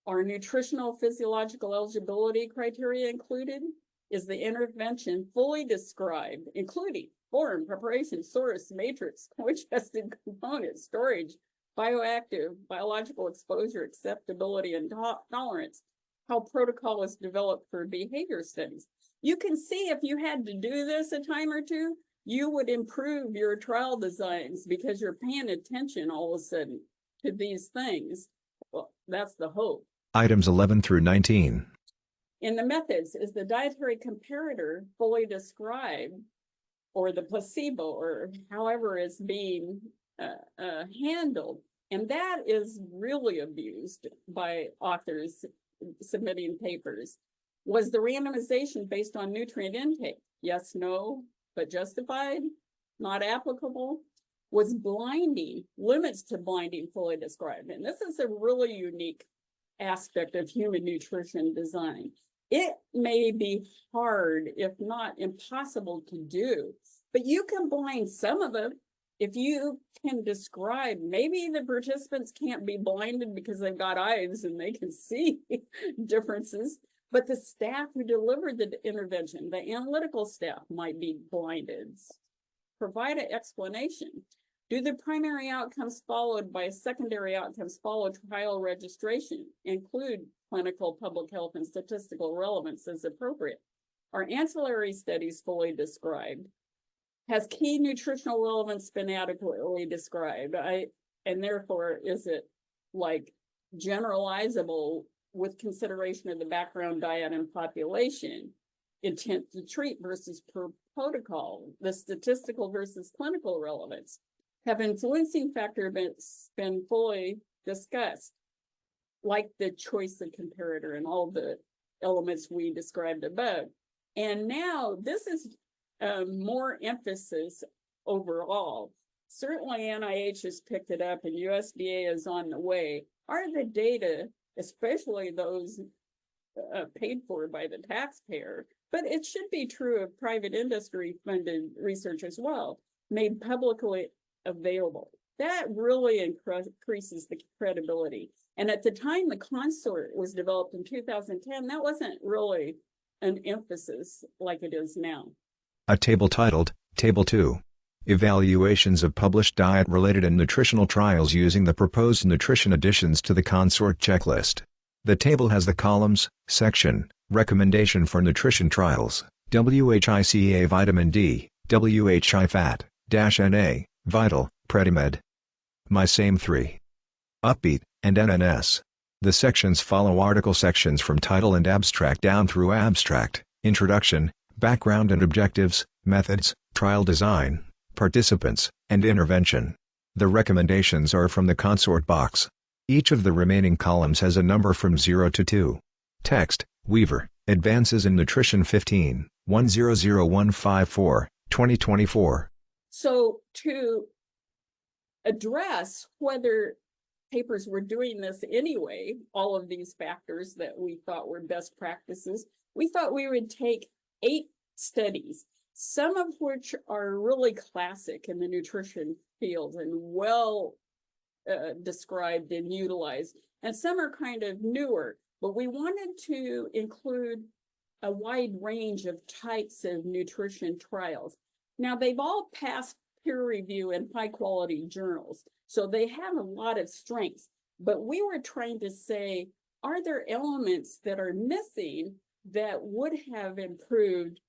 Are nutritional physiological eligibility criteria included? Is the intervention fully described, including form, preparation, source, matrix, co-adjusted components, storage, bioactive, biological exposure, acceptability, and tolerance? How protocol was developed for behavior studies? You can see if you had to do this a time or two, you would improve your trial designs because you're paying attention all of a sudden to these things. Well, that's the hope.
Items 11 through 19.
In the methods, is the dietary comparator fully described, or the placebo, or however it's being handled? And that is really abused by authors submitting papers. Was the randomization based on nutrient intake? Yes, no, but justified, not applicable. Was blinding, limits to blinding fully described? And this is a really unique aspect of human nutrition design. It may be hard, if not impossible to do, but you can blind some of it. If you can describe, maybe the participants can't be blinded because they've got eyes and they can see differences, but the staff who delivered the intervention, the analytical staff, might be blinded. Provide an explanation. Do the primary outcomes followed by secondary outcomes follow trial registration? Include clinical, public health, and statistical relevance as appropriate? Are ancillary studies fully described? Has key nutritional relevance been adequately described? And therefore, is it like generalizable with consideration of the background diet and population, intent to treat versus per protocol, the statistical versus clinical relevance? Have influencing factors been fully discussed, like the choice of comparator and all the elements we described above? And now this is more emphasis overall. Certainly NIH has picked it up and USDA is on the way. Are the data, especially those paid for by the taxpayer, but it should be true of private industry funded research as well, made publicly available? That really increases the credibility. And at the time the consort was developed in 2010, that wasn't really an emphasis like it is now.
A table titled, Table 2. Evaluations of published diet-related and nutritional trials using the proposed nutrition additions to the consort checklist. The table has the columns, section, recommendation for nutrition trials, WHICA vitamin D, WHI fat, -NA, vital, Predimed, My Same 3, Upbeat, and NNS. The sections follow article sections from title and abstract down through abstract, introduction, background and objectives, methods, trial design, participants, and intervention. The recommendations are from the consort box. Each of the remaining columns has a number from 0 to 2. Text, Weaver, Advances in Nutrition 15, 100154, 2024.
So to address whether papers were doing this anyway, all of these factors that we thought were best practices, we thought we would take 8 studies, some of which are really classic in the nutrition field and well described and utilized, and some are kind of newer, but we wanted to include a wide range of types of nutrition trials. Now, they've all passed peer review in high quality journals, so they have a lot of strengths, but we were trying to say, are there elements that are missing that would have improved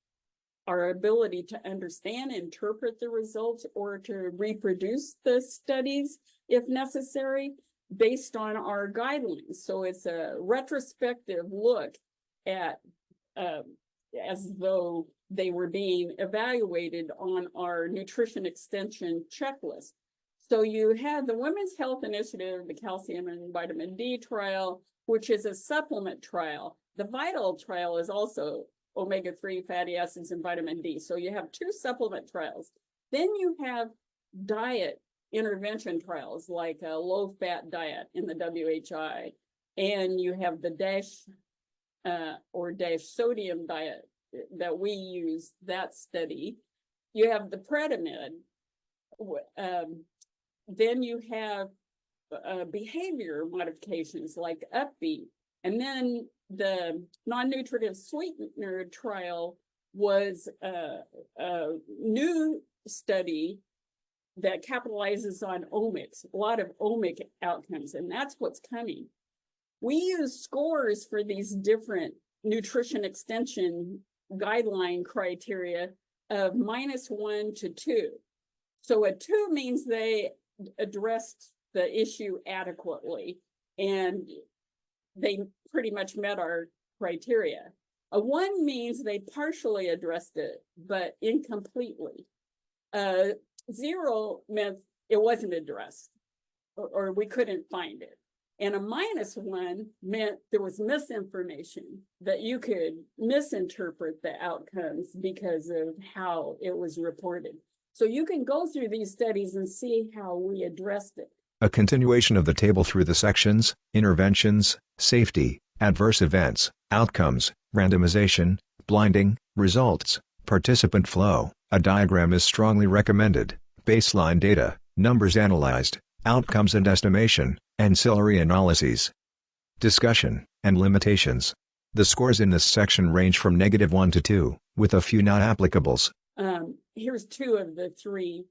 our ability to understand, interpret the results, or to reproduce the studies if necessary based on our guidelines? So it's a retrospective look at as though they were being evaluated on our nutrition extension checklist. So you have the Women's Health Initiative, the calcium and vitamin D trial, which is a supplement trial. The Vital trial is also omega-3 fatty acids and vitamin D. So you have 2 supplement trials. Then you have diet intervention trials like a low-fat diet in the WHI, and you have the DASH sodium diet that we use, that study. You have the Predimed. Then you have behavior modifications like Upbeat. And then the non-nutritive sweetener trial was a new study that capitalizes on omics, a lot of omic outcomes, and that's what's coming. We use scores for these different nutrition extension guideline criteria of -1 to 2. So a 2 means they addressed the issue adequately and they pretty much met our criteria. A 1 means they partially addressed it, but incompletely. 0 meant it wasn't addressed or we couldn't find it. And a -1 meant there was misinformation, that you could misinterpret the outcomes because of how it was reported. So you can go through these studies and see how we addressed it.
A continuation of the table through the sections: interventions, safety, adverse events, outcomes, randomization, blinding, results, participant flow. A diagram is strongly recommended. Baseline data, numbers analyzed, outcomes and estimation, ancillary analyses. Discussion and limitations. The scores in this section range from -1 to 2, with a few not applicables.
Here's 2 of the 3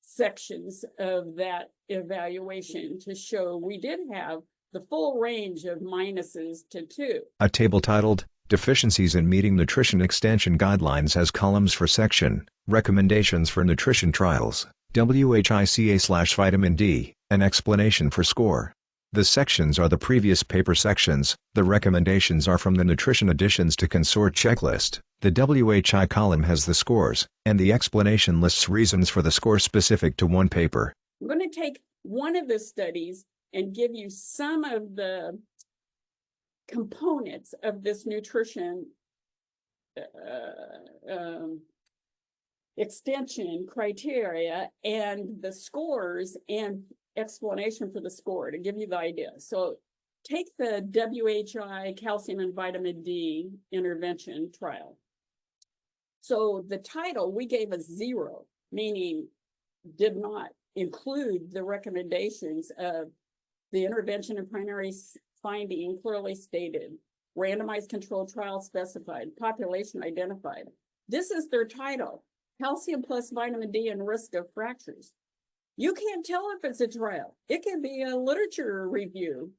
sections of that evaluation to show we did have the full range of minuses to 2. A
table titled Deficiencies in Meeting Nutrition Extension Guidelines has columns for section, Recommendations for Nutrition Trials, WHICA/vitamin D, an explanation for score. The sections are the previous paper sections, the recommendations are from the Nutrition Additions to Consort checklist, the WHI column has the scores, and the explanation lists reasons for the score specific to one paper.
I'm going to take one of the studies and give you some of the components of this nutrition extension criteria and the scores and explanation for the score to give you the idea. So take the WHI calcium and vitamin D intervention trial. So the title we gave a 0, meaning did not include the recommendations of the intervention and primary finding clearly stated, randomized controlled trial specified, population identified. This is their title, calcium plus vitamin D and risk of fractures. You can't tell if it's a trial. It can be a literature review,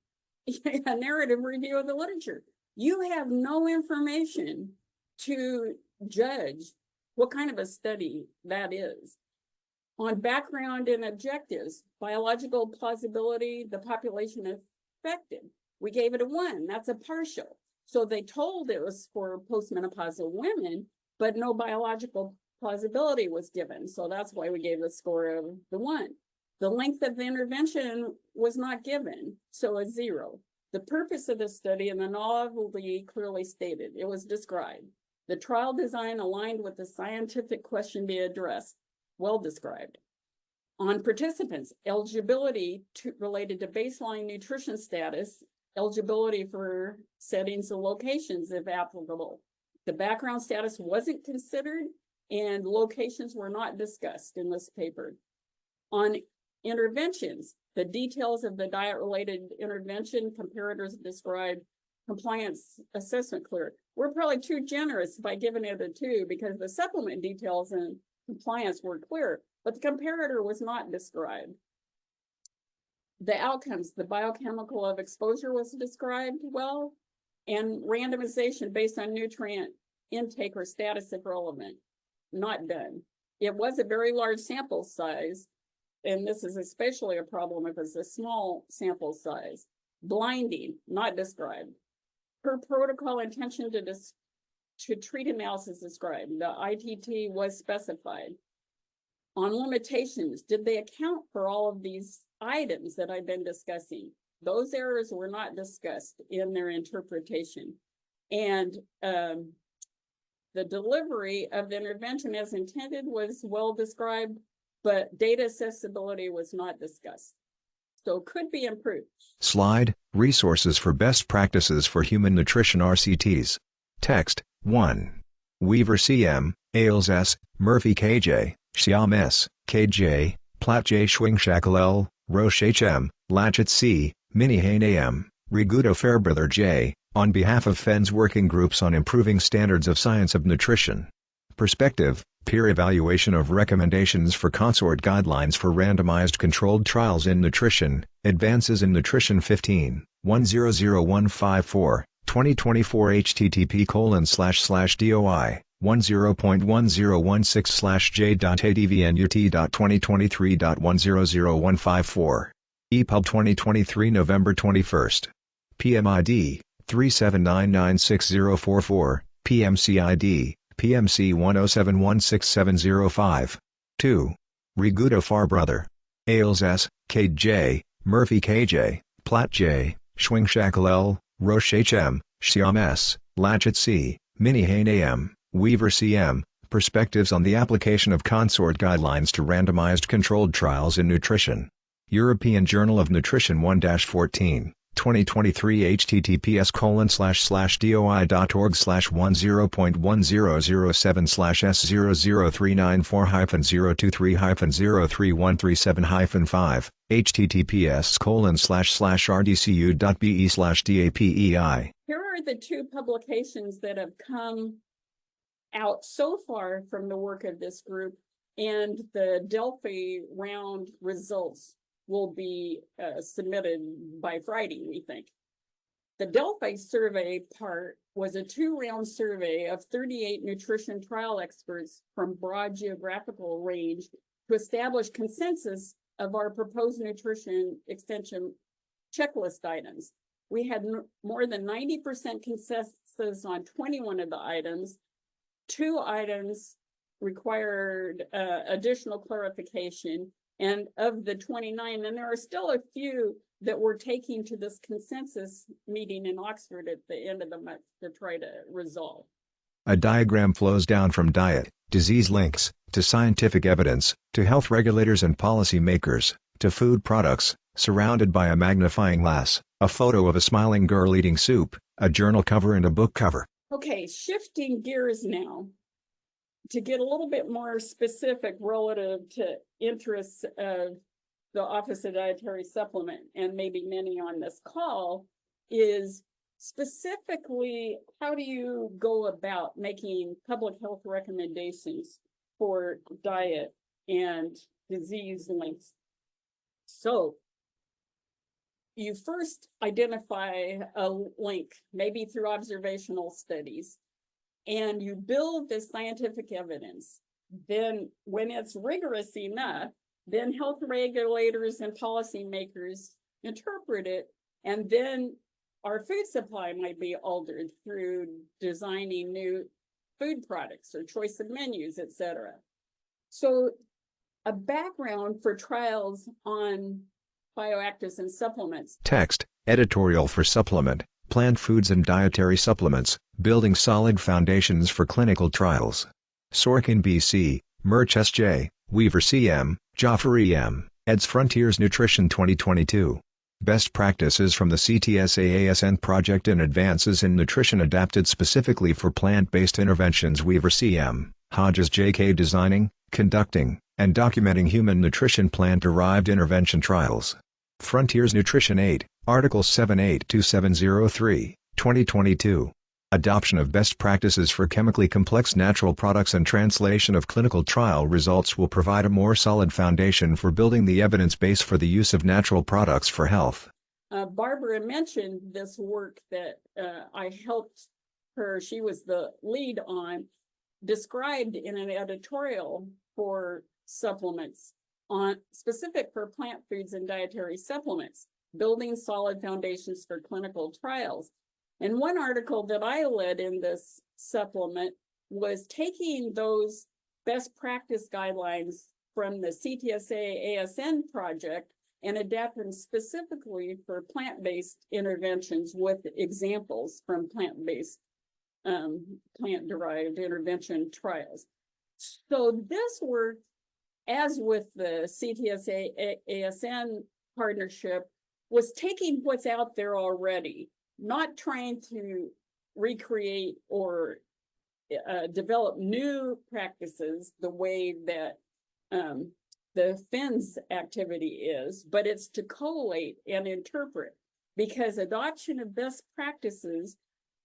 a narrative review of the literature. You have no information to judge what kind of a study that is. On background and objectives, biological plausibility, the population affected, we gave it a 1. That's a partial. So they told it was for postmenopausal women, but no biological plausibility was given. So that's why we gave the score of the 1. The length of the intervention was not given, so a 0. The purpose of the study and the novelty clearly stated. It was described. The trial design aligned with the scientific question being addressed, well described. On participants, eligibility related to baseline nutrition status, eligibility for settings and locations if applicable. The background status wasn't considered and locations were not discussed in this paper. On interventions, the details of the diet-related intervention, comparators described, compliance assessment clear. We're probably too generous by giving it a 2 because the supplement details and compliance were clear, but the comparator was not described. The outcomes, the biochemical of exposure was described well, and randomization based on nutrient intake or status if relevant, not done. It was a very large sample size, and this is especially a problem if it's a small sample size. Blinding, not described. Per protocol intention to treat analysis described. The ITT was specified. On limitations, did they account for all of these items that I've been discussing? Those errors were not discussed in their interpretation. And the delivery of the intervention as intended was well described, but data accessibility was not discussed. So could be improved.
Slide, Resources for Best Practices for Human Nutrition RCTs. Text, 1. Weaver C.M., Ailes S., Murphy K.J., Shyam S., K.J., Platt J. Schwingschackel L., Roche H.M., Latchett C., Minihane A.M., Rigudo Fairbrother J., on behalf of FENS Working Groups on Improving Standards of Science of Nutrition. Perspective, Peer Evaluation of Recommendations for Consort Guidelines for Randomized Controlled Trials in Nutrition, Advances in Nutrition 15, 100154, 2024 http://doi, 10.1016/j.advnut.2023.100154. EPUB 2023 November 21. PMID, 3799644, PMCID, PMC 10716705. 2. Rigudo Fairbrother. Ailes S., K.J., Murphy K.J., Platt J., Schwingschackel L., Roche H.M., Shyam S., Latchett C., Minihane A.M., Weaver C.M., Perspectives on the Application of Consort Guidelines to Randomized Controlled Trials in Nutrition. European Journal of Nutrition 1-14. 2023 https://doi.org/10.1007/S00394-023-03137-5, https://rdcu.be/dapei.
Here are the 2 publications that have come out so far from the work of this group, and the Delphi round results will be submitted by Friday, we think. The Delphi survey part was a 2-round survey of 38 nutrition trial experts from broad geographical range to establish consensus of our proposed nutrition extension checklist items. We had more than 90% consensus on 21 of the items. 2 items required additional clarification. And of the 29, and there are still a few that we're taking to this consensus meeting in Oxford at the end of the month to try to resolve.
A diagram flows down from diet, disease links, to scientific evidence, to health regulators and policy makers, to food products, surrounded by a magnifying glass, a photo of a smiling girl eating soup, a journal cover and a book cover.
Okay, shifting gears now to get a little bit more specific relative to interests of the Office of Dietary Supplement, and maybe many on this call, is specifically how do you go about making public health recommendations for diet and disease links? So you first identify a link, maybe through observational studies, and you build the scientific evidence. Then when it's rigorous enough, then health regulators and policymakers interpret it, and then our food supply might be altered through designing new food products or choice of menus, etc. So a background for trials on bioactives and supplements.
Text, Editorial for Supplement, Plant Foods and Dietary Supplements, Building Solid Foundations for Clinical Trials. Sorkin B.C., Murch S.J., Weaver C.M., Joffrey M., eds. Frontiers Nutrition 2022. Best Practices from the CTSA-ASN Project and Advances in Nutrition Adapted Specifically for Plant-Based Interventions. Weaver C.M., Hodges J.K. Designing, Conducting, and Documenting Human Nutrition Plant-Derived Intervention Trials. Frontiers Nutrition 8, Article 782703, 2022. Adoption of best practices for chemically complex natural products and translation of clinical trial results will provide a more solid foundation for building the evidence base for the use of natural products for health.
Barbara mentioned this work that I helped her, she was the lead on, described in an editorial for supplements on specific for plant foods and dietary supplements, building solid foundations for clinical trials. And one article that I led in this supplement was taking those best practice guidelines from the CTSA-ASN project and adapt them specifically for plant-based interventions with examples from plant-based, plant-derived intervention trials. So this work, as with the CTSA-ASN partnership, was taking what's out there already, not trying to recreate or develop new practices the way that the FINS activity is, but it's to collate and interpret, because adoption of best practices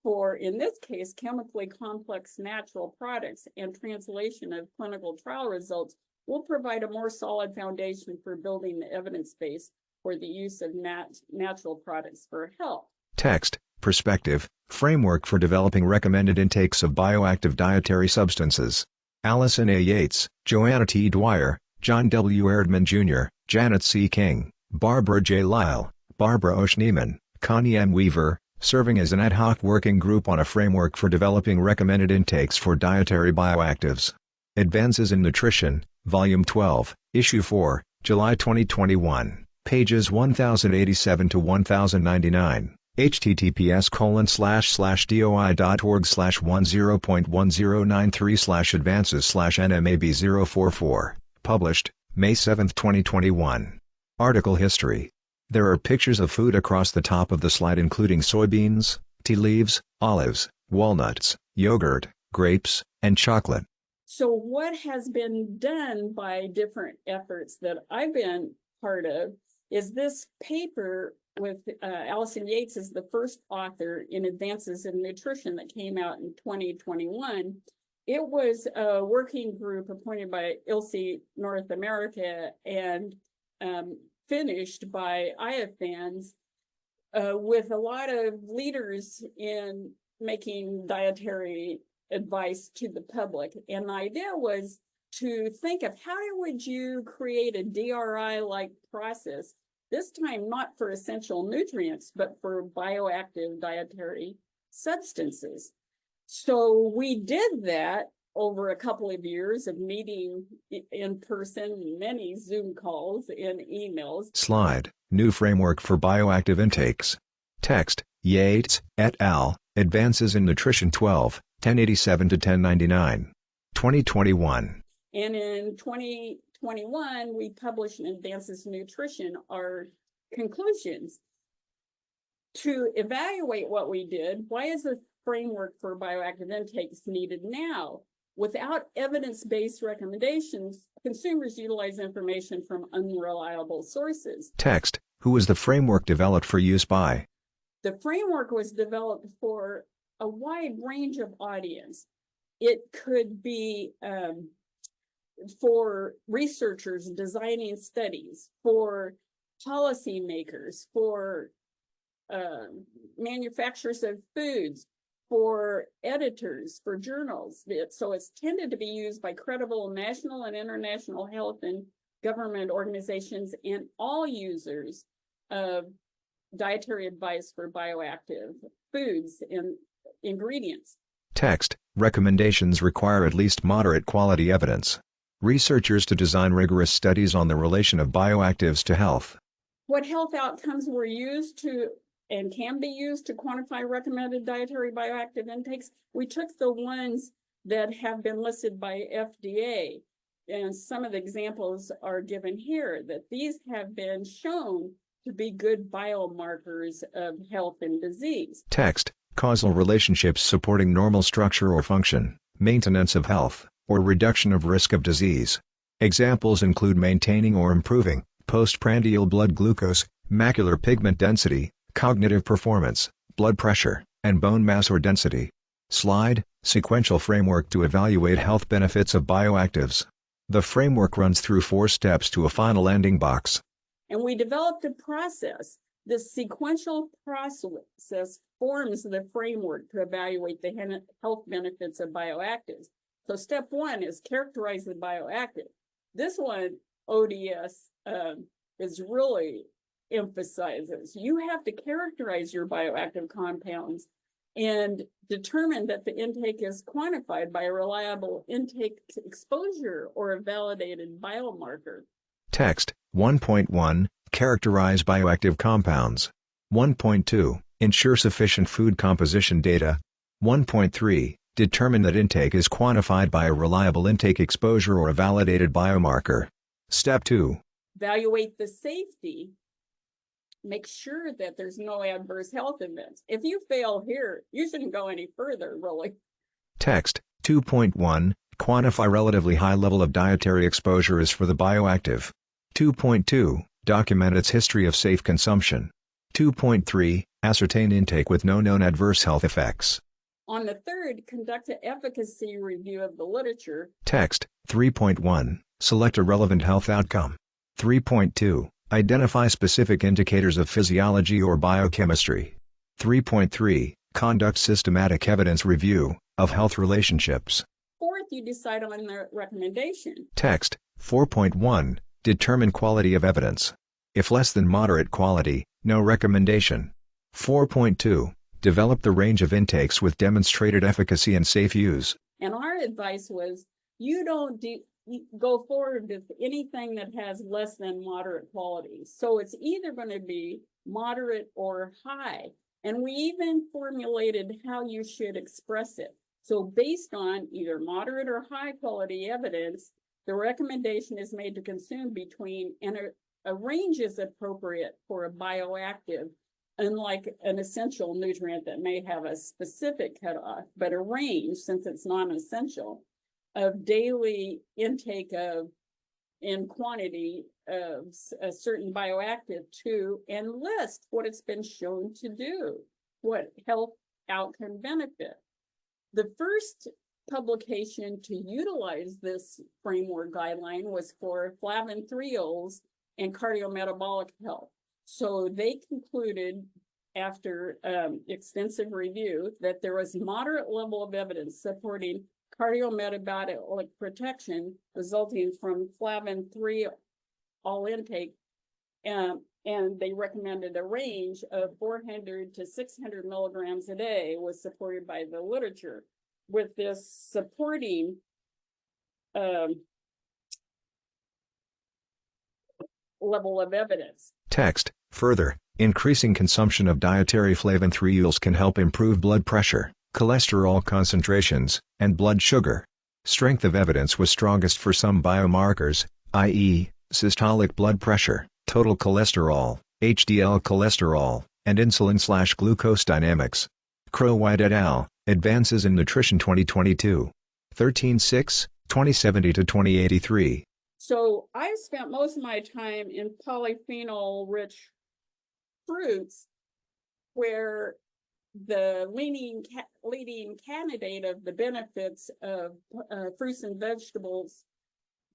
for, in this case, chemically complex natural products and translation of clinical trial results will provide a more solid foundation for building the evidence base for the use of natural products for health.
Text, Perspective, Framework for Developing Recommended Intakes of Bioactive Dietary Substances. Allison A. Yates, Joanna T. Dwyer, John W. Erdman Jr., Janet C. King, Barbara J. Lyle, Barbara O. Schneeman, Connie M. Weaver, serving as an ad hoc working group on a framework for developing recommended intakes for dietary bioactives. Advances in Nutrition, Volume 12, Issue 4, July 2021, pages 1087 to 1099. https://doi.org/10.1093/advances/NMAB044, published, May 7, 2021. Article History. There are pictures of food across the top of the slide, including soybeans, tea leaves, olives, walnuts, yogurt, grapes, and chocolate.
So what has been done by different efforts that I've been part of is this paper with Allison Yates as the first author in Advances in Nutrition that came out in 2021. It was a working group appointed by ILSI North America and finished by IFANS with a lot of leaders in making dietary advice to the public. And the idea was to think of how would you create a DRI-like process, this time not for essential nutrients, but for bioactive dietary substances. So we did that over a couple of years of meeting in person, many Zoom calls and emails.
Slide, New Framework for Bioactive Intakes. Text, Yates, et al., Advances in Nutrition 12, 1087 to 1099. 2021.
And in 2021, we published in Advances in Nutrition our conclusions. To evaluate what we did, why is the framework for bioactive intakes needed now? Without evidence-based recommendations, consumers utilize information from unreliable sources.
Text, Who was the framework developed for use by?
The framework was developed for a wide range of audience. It could be for researchers designing studies, for policymakers, for manufacturers of foods, for editors, for journals. So it's tended to be used by credible national and international health and government organizations and all users of dietary advice for bioactive foods and ingredients.
Text, Recommendations require at least moderate quality evidence. Researchers to design rigorous studies on the relation of bioactives to health.
What health outcomes were used to and can be used to quantify recommended dietary bioactive intakes? We took the ones that have been listed by FDA, and some of the examples are given here, that these have been shown to be good biomarkers of health and disease.
Text: causal relationships supporting normal structure or function, maintenance of health, or reduction of risk of disease. Examples include maintaining or improving postprandial blood glucose, macular pigment density, cognitive performance, blood pressure, and bone mass or density. Slide: sequential framework to evaluate health benefits of bioactives. The framework runs through 4 steps to a final landing box.
And we developed a process. This sequential process forms the framework to evaluate the health benefits of bioactives. So step 1 is characterize the bioactive. This one, ODS, is really emphasizes. You have to characterize your bioactive compounds and determine that the intake is quantified by a reliable intake exposure or a validated biomarker.
Text: 1.1 Characterize bioactive compounds. 1.2 Ensure sufficient food composition data. 1.3 Determine that intake is quantified by a reliable intake exposure or a validated biomarker. Step 2.
Evaluate the safety. Make sure that there's no adverse health events. If you fail here, you shouldn't go any further, really.
Text: 2.1 Quantify relatively high level of dietary exposure is for the bioactive. 2.2 Document its history of safe consumption. 2.3 Ascertain intake with no known adverse health effects.
On the third, conduct an efficacy review of the literature.
Text: 3.1 Select a relevant health outcome. 3.2 Identify specific indicators of physiology or biochemistry. 3.3 Conduct systematic evidence review of health relationships.
Fourth, you decide on the recommendation.
Text: 4.1 Determine quality of evidence. If less than moderate quality, no recommendation. 4.2 Develop the range of intakes with demonstrated efficacy and safe use.
And our advice was, you don't go forward with anything that has less than moderate quality. So it's either going to be moderate or high. And we even formulated how you should express it. So based on either moderate or high quality evidence, the recommendation is made to consume between, and a range is appropriate for a bioactive, unlike an essential nutrient that may have a specific cutoff, but a range, since it's non-essential, of daily intake of in quantity of a certain bioactive to, and list what it's been shown to do, what health outcome benefit. The first publication to utilize this framework guideline was for flavin-3-ols and cardiometabolic health. So they concluded after extensive review that there was moderate level of evidence supporting cardiometabolic protection resulting from flavin-3-ol intake, and they recommended a range of 400 to 600 milligrams a day was supported by the literature. With this supporting level of evidence.
Text: further, increasing consumption of dietary flavin-3-ols can help improve blood pressure, cholesterol concentrations, and blood sugar. Strength of evidence was strongest for some biomarkers, i.e., systolic blood pressure, total cholesterol, HDL cholesterol, and insulin/glucose dynamics. Crow-White et al., Advances in Nutrition 2022. 13-6, 2070-2083.
So I spent most of my time in polyphenol-rich fruits, where the leading candidate of the benefits of fruits and vegetables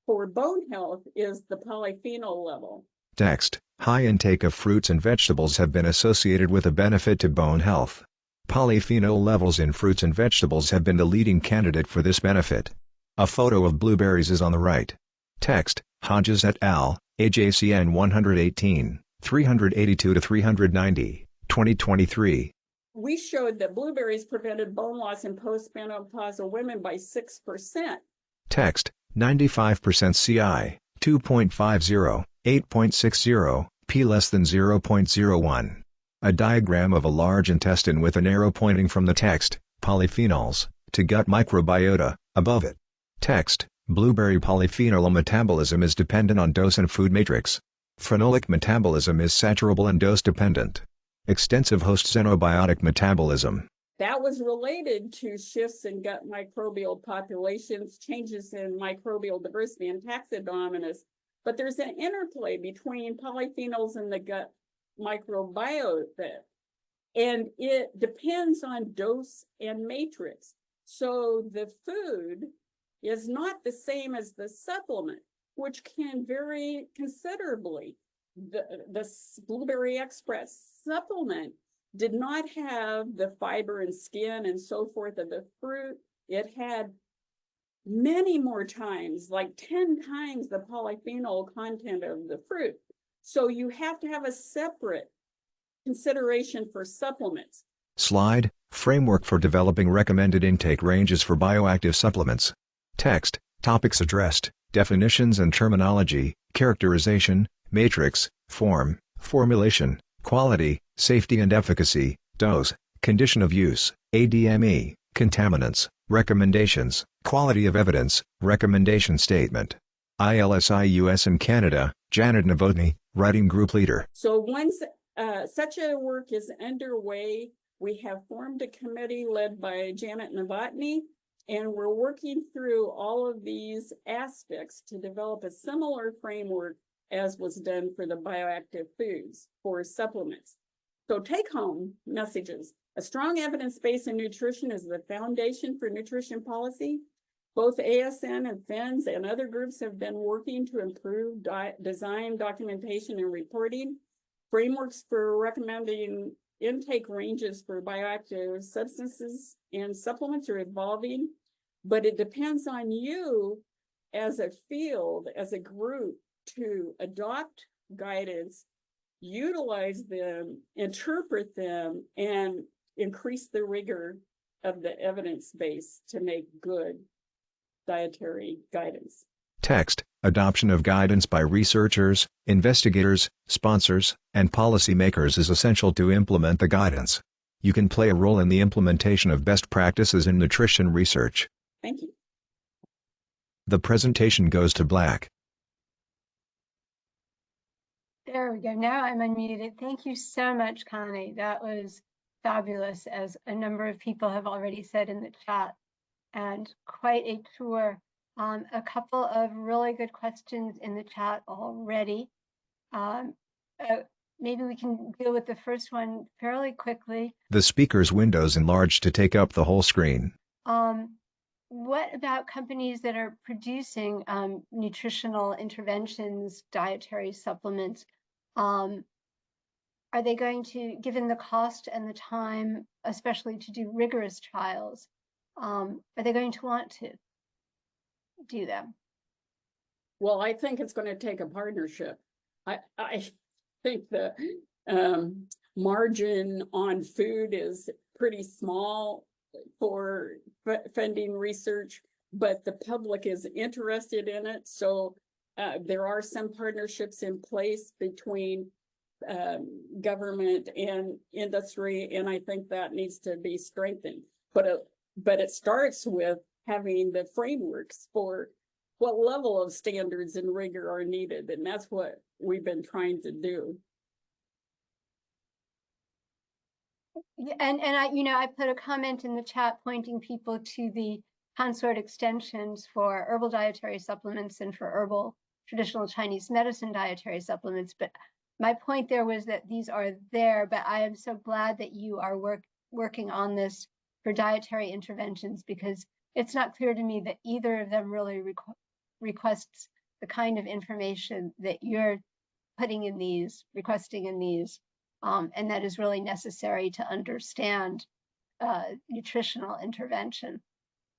for bone health is the polyphenol level.
Text: high intake of fruits and vegetables have been associated with a benefit to bone health. Polyphenol levels in fruits and vegetables have been the leading candidate for this benefit. A photo of blueberries is on the right. Text: Hodges et al., AJCN 118, 382-390, 2023.
We showed that blueberries prevented bone loss in postmenopausal women by 6%.
Text: 95% CI, 2.50, 8.60, p less than 0.01. A diagram of a large intestine with an arrow pointing from the text, polyphenols, to gut microbiota, above it. Text: Blueberry polyphenol metabolism is dependent on dose and food matrix. Phenolic metabolism is saturable and dose-dependent. Extensive host xenobiotic metabolism.
That was related to shifts in gut microbial populations, changes in microbial diversity and taxidominus. But there's an interplay between polyphenols and the gut microbiota, and it depends on dose and matrix. So the food is not the same as the supplement, which can vary considerably. The Blueberry Express supplement did not have the fiber and skin and so forth of the fruit. It had many more times, like 10 times the polyphenol content of the fruit. So you have to have a separate consideration for supplements.
Slide, framework for developing recommended intake ranges for bioactive supplements. Text, topics addressed, definitions and terminology, characterization, matrix, form, formulation, quality, safety and efficacy, dose, condition of use, ADME, contaminants, recommendations, quality of evidence, recommendation statement. ILSI US and Canada, Janet Novotny, Writing Group Leader.
So once such a work is underway, we have formed a committee led by Janet Novotny, and we're working through all of these aspects to develop a similar framework as was done for the bioactive foods for supplements. So take-home messages. A strong evidence base in nutrition is the foundation for nutrition policy. Both ASN and FINS and other groups have been working to improve design, documentation, and reporting. Frameworks for recommending intake ranges for bioactive substances and supplements are evolving, but it depends on you as a field, as a group, to adopt guidance, utilize them, interpret them, and increase the rigor of the evidence base to make good dietary guidance.
Text, adoption of guidance by researchers, investigators, sponsors, and policymakers is essential to implement the guidance. You can play a role in the implementation of best practices in nutrition research.
Thank you.
The presentation goes to black.
There we go. Now I'm unmuted. Thank you so much, Connie. That was fabulous, as a number of people have already said in the chat, and quite a tour. A couple of really good questions in the chat already. Maybe we can deal with the first one fairly quickly.
The speaker's window's enlarged to take up the whole screen.
What about companies that are producing nutritional interventions, dietary supplements? Are they going to, given the cost and the time, especially to do rigorous trials, are they going to want to do them?
Well, I think it's going to take a partnership. I think the margin on food is pretty small for funding research, but the public is interested in it. So there are some partnerships in place between government and industry, and I think that needs to be strengthened. But it starts with having the frameworks for what level of standards and rigor are needed, and that's what we've been trying to do.
Yeah, and I put a comment in the chat pointing people to the consort extensions for herbal dietary supplements and for herbal traditional Chinese medicine dietary supplements. But my point there was that these are there, but I am so glad that you are working on this for dietary interventions, because it's not clear to me that either of them really requests the kind of information that you're putting in these, requesting in these, and that is really necessary to understand nutritional intervention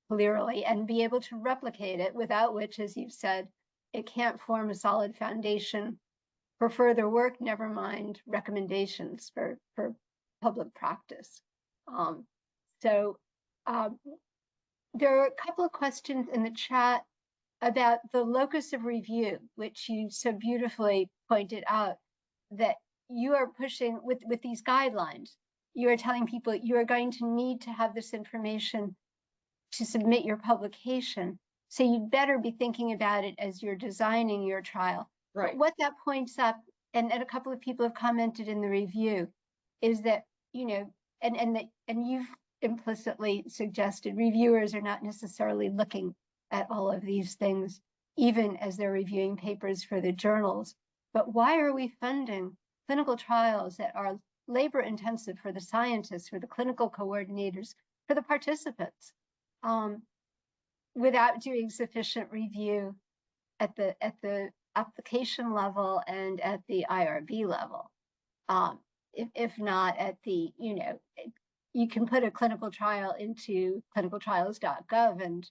clearly and be able to replicate it, without which, as you've said, it can't form a solid foundation for further work, never mind recommendations for public practice. There are a couple of questions in the chat about the locus of review, which you so beautifully pointed out, that you are pushing with these guidelines. You are telling people you are going to need to have this information to submit your publication. So you'd better be thinking about it as you're designing your trial.
Right.
But what that points up, and a couple of people have commented in the review, is that, you know, and you've implicitly suggested reviewers are not necessarily looking at all of these things, even as they're reviewing papers for the journals. But why are we funding clinical trials that are labor intensive for the scientists, for the clinical coordinators, for the participants, without doing sufficient review at the application level and at the IRB level? If not at the, you know, you can put a clinical trial into clinicaltrials.gov, and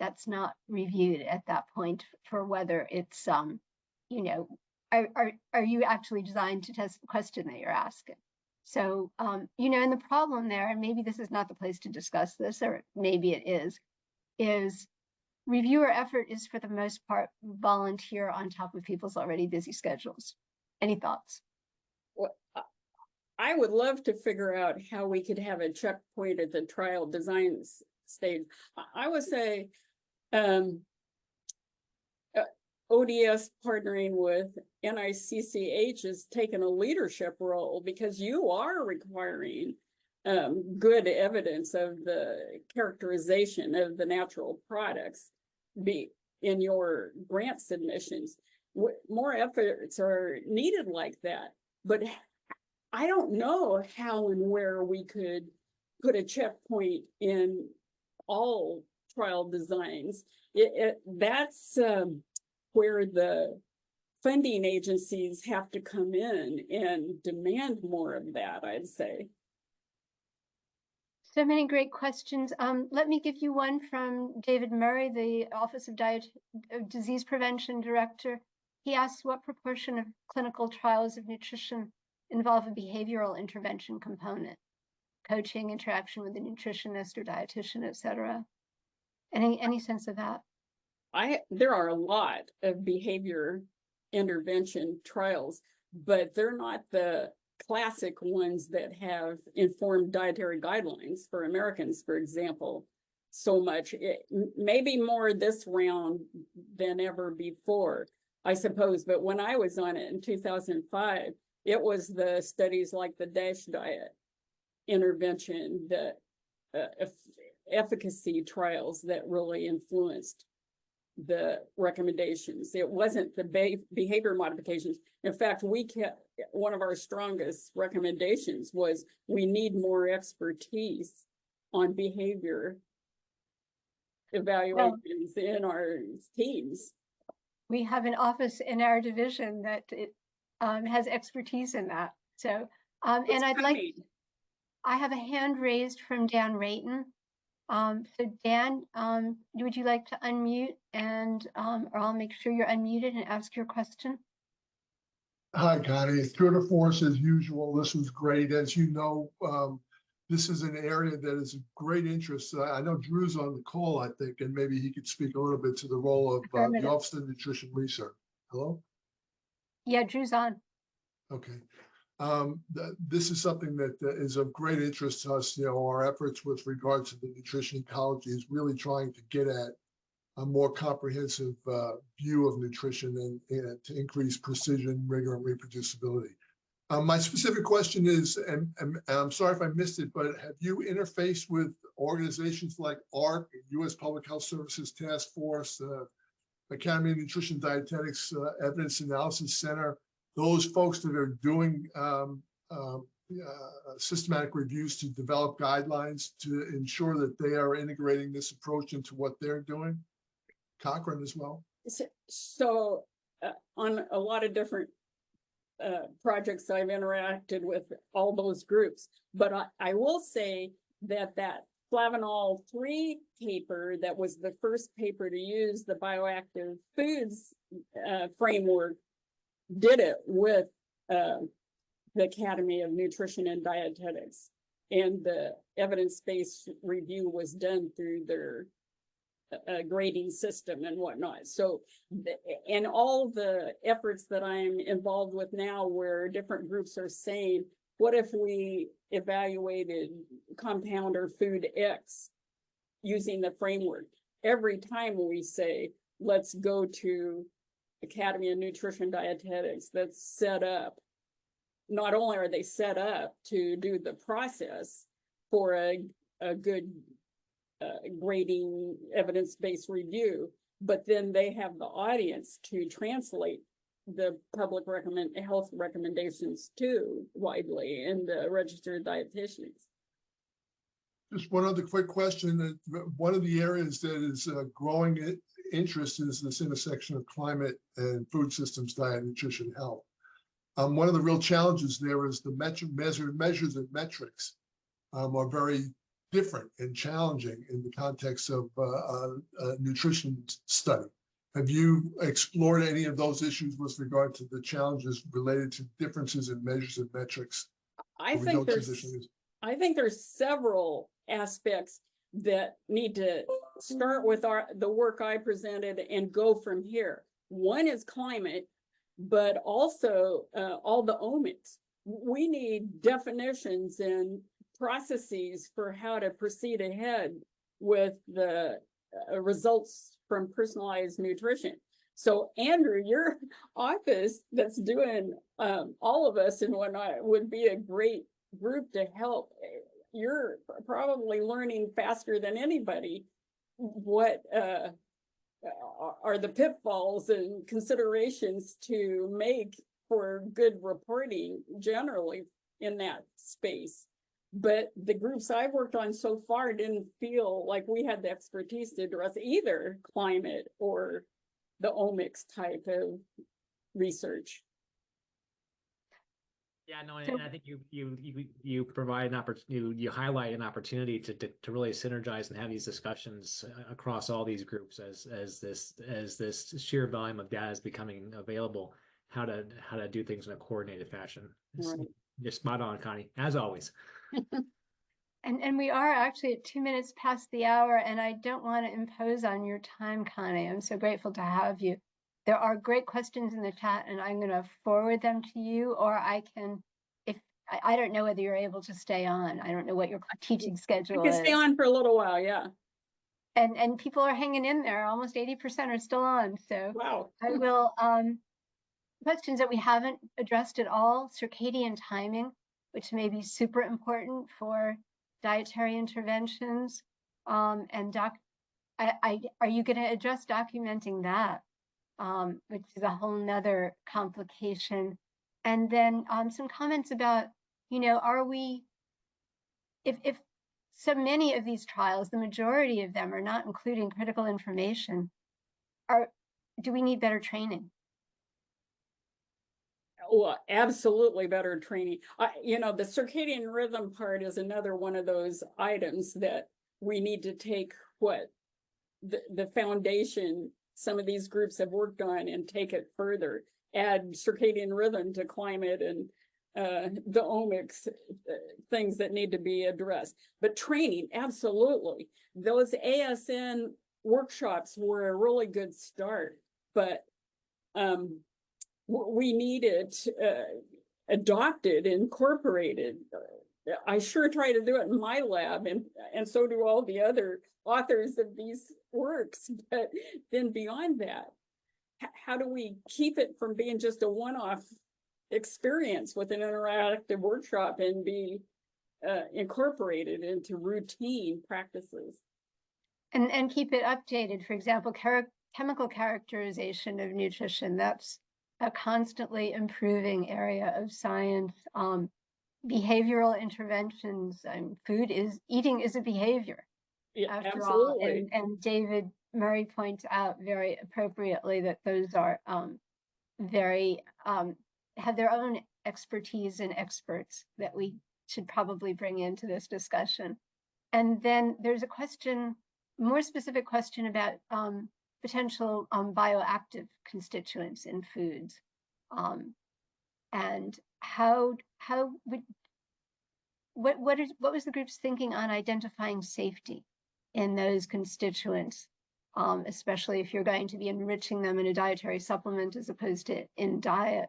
that's not reviewed at that point for whether it's, you know, are you actually designed to test the question that you're asking? So, you know, and the problem there, and maybe this is not the place to discuss this, or maybe it is reviewer effort is for the most part volunteer on top of people's already busy schedules. Any thoughts?
Well, I would love to figure out how we could have a checkpoint at the trial design stage. I would say ODS partnering with NICCH has taken a leadership role, because you are requiring good evidence of the characterization of the natural products be in your grant submissions. More efforts are needed like that, but I don't know how and where we could put a checkpoint in all trial designs. That's where the funding agencies have to come in and demand more of that, I'd say.
So many great questions. Let me give you one from David Murray, the Office of Disease Prevention Director. He asks, what proportion of clinical trials of nutrition involve a behavioral intervention component? Coaching, interaction with a nutritionist or dietitian, et cetera. Any sense of that?
There are a lot of behavior intervention trials, but they're not the classic ones that have informed dietary guidelines for Americans, for example, so much. Maybe more this round than ever before, I suppose. But when I was on it in 2005, it was the studies like the DASH diet intervention, the efficacy trials that really influenced the recommendations. It wasn't the behavior modifications. In fact, one of our strongest recommendations was we need more expertise on behavior evaluations in our teams.
We have an office in our division that has expertise in that. So, and I have a hand raised from Dan Rayton. So Dan, would you like to unmute, and or I'll make sure you're unmuted and ask your question.
Hi, Connie. It's tour de force as usual. This was great. As you know, this is an area that is of great interest. I know Drew's on the call, I think, and maybe he could speak a little bit to the role of the Office of Nutrition Research. Hello?
Yeah, Drew's on.
Okay. This is something that is of great interest to us. You know, our efforts with regard to the nutrition ecology is really trying to get at a more comprehensive view of nutrition and to increase precision, rigor, and reproducibility. My specific question is, and I'm sorry if I missed it, but have you interfaced with organizations like ARC, U.S. Public Health Services Task Force, Academy of Nutrition Dietetics Evidence Analysis Center, those folks that are doing systematic reviews to develop guidelines to ensure that they are integrating this approach into what they're doing? Cochrane as well?
So on a lot of different projects, I've interacted with all those groups, but I will say that Flavanol 3 paper, that was the first paper to use the bioactive foods framework, did it with the Academy of Nutrition and Dietetics, and the evidence-based review was done through their grading system and whatnot. So, and all the efforts that I'm involved with now, where different groups are saying, what if we evaluated compound or food X using the framework? every time we say, let's go to Academy of Nutrition Dietetics that's set up, not only are they set up to do the process for a good grading evidence-based review, but then they have the audience to translate the public health recommendations too widely in the registered dietitians.
Just one other quick question. One of the areas that is growing interest is this intersection of climate and food systems, diet, nutrition, health. One of the real challenges there is the measures and metrics are very different and challenging in the context of a nutrition study. Have you explored any of those issues with regard to the challenges related to differences in measures and metrics?
I think there's several aspects that need to start with the work I presented and go from here. One is climate, but also all the omics. We need definitions and processes for how to proceed ahead with the results from personalized nutrition. So Andrew, your office that's doing all of us and whatnot would be a great group to help. You're probably learning faster than anybody what are the pitfalls and considerations to make for good reporting generally in that space. But the groups I've worked on so far didn't feel like we had the expertise to address either climate or the omics type of research.
Yeah, no, and I think you provide an opportunity, you highlight an opportunity to really synergize and have these discussions across all these groups as this sheer volume of data is becoming available. How to do things in a coordinated fashion. Right. You're spot on, Connie, as always.
And we are actually at 2 minutes past the hour, and I don't want to impose on your time, Connie. I'm so grateful to have you. There are great questions in the chat, and I'm going to forward them to you, or I can, if I don't know whether you're able to stay on. I don't know what your teaching schedule is.
I can stay on for a little while, yeah.
And people are hanging in there. Almost 80% are still on. So
wow.
I will, questions that we haven't addressed at all, circadian timing, which may be super important for dietary interventions. And are you going to address documenting that? Which is a whole nother complication. And then some comments about, are we, if so many of these trials, the majority of them are not including critical information, do we need better training?
Well, absolutely better training. The circadian rhythm part is another one of those items that we need to take the foundation some of these groups have worked on and take it further, add circadian rhythm to climate and the omics, things that need to be addressed. But training, absolutely. Those ASN workshops were a really good start, but we need it adopted, incorporated. I sure try to do it in my lab, and so do all the other authors of these works. But then beyond that, how do we keep it from being just a one-off experience with an interactive workshop and be incorporated into routine practices?
And keep it updated. For example, chemical characterization of nutrition, that's a constantly improving area of science. Behavioral interventions, eating is a behavior.
Yeah,
after
absolutely.
all. And David Murray points out very appropriately that those are have their own expertise and experts that we should probably bring into this discussion. And then there's a more specific question about potential bioactive constituents in foods, and what was the group's thinking on identifying safety in those constituents, especially if you're going to be enriching them in a dietary supplement as opposed to in diet,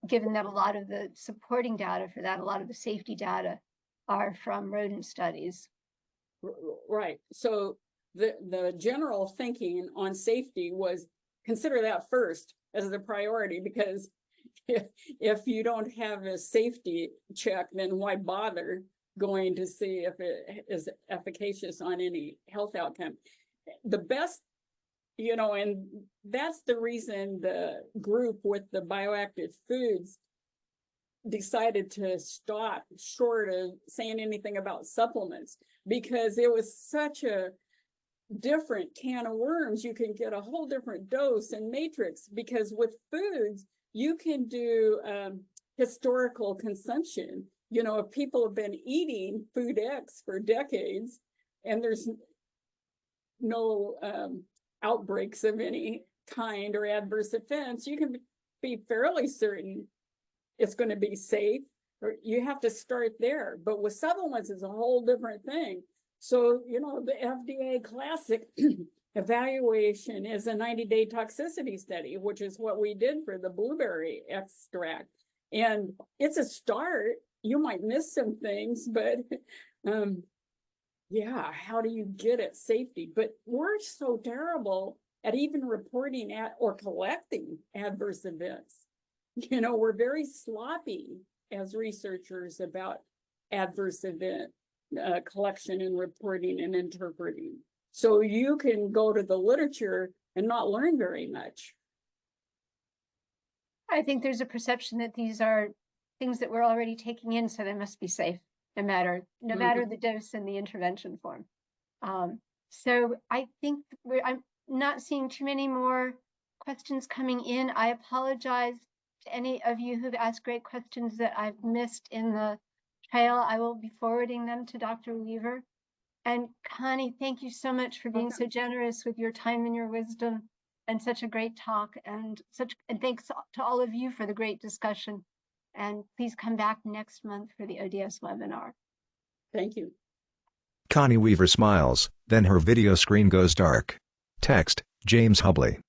given that a lot of the supporting data for that, a lot of the safety data are from rodent studies.
Right. So the general thinking on safety was consider that first as the priority, because if you don't have a safety check, then why bother going to see if it is efficacious on any health outcome? The best, and that's the reason the group with the bioactive foods decided to stop short of saying anything about supplements, because it was such a different can of worms. You can get a whole different dose and matrix, because with foods, you can do historical consumption. If people have been eating food X for decades and there's no outbreaks of any kind or adverse events, you can be fairly certain it's going to be safe. Or you have to start there. But with supplements, it's a whole different thing. So, the FDA classic evaluation is a 90-day toxicity study, which is what we did for the blueberry extract. And it's a start. You might miss some things, but yeah, how do you get at safety? But we're so terrible at even reporting at or collecting adverse events. We're very sloppy as researchers about adverse event collection and reporting and interpreting. So you can go to the literature and not learn very much.
I think there's a perception that these are things that we're already taking in, so they must be safe, no matter the dose and the intervention form. So I think I'm not seeing too many more questions coming in. I apologize to any of you who've asked great questions that I've missed in the trail. I will be forwarding them to Dr. Weaver. And Connie, thank you so much for being so generous with your time and your wisdom, and such a great talk, and thanks to all of you for the great discussion. And please come back next month for the ODS webinar.
Thank you.
Connie Weaver smiles, then her video screen goes dark. Text, James Hubley.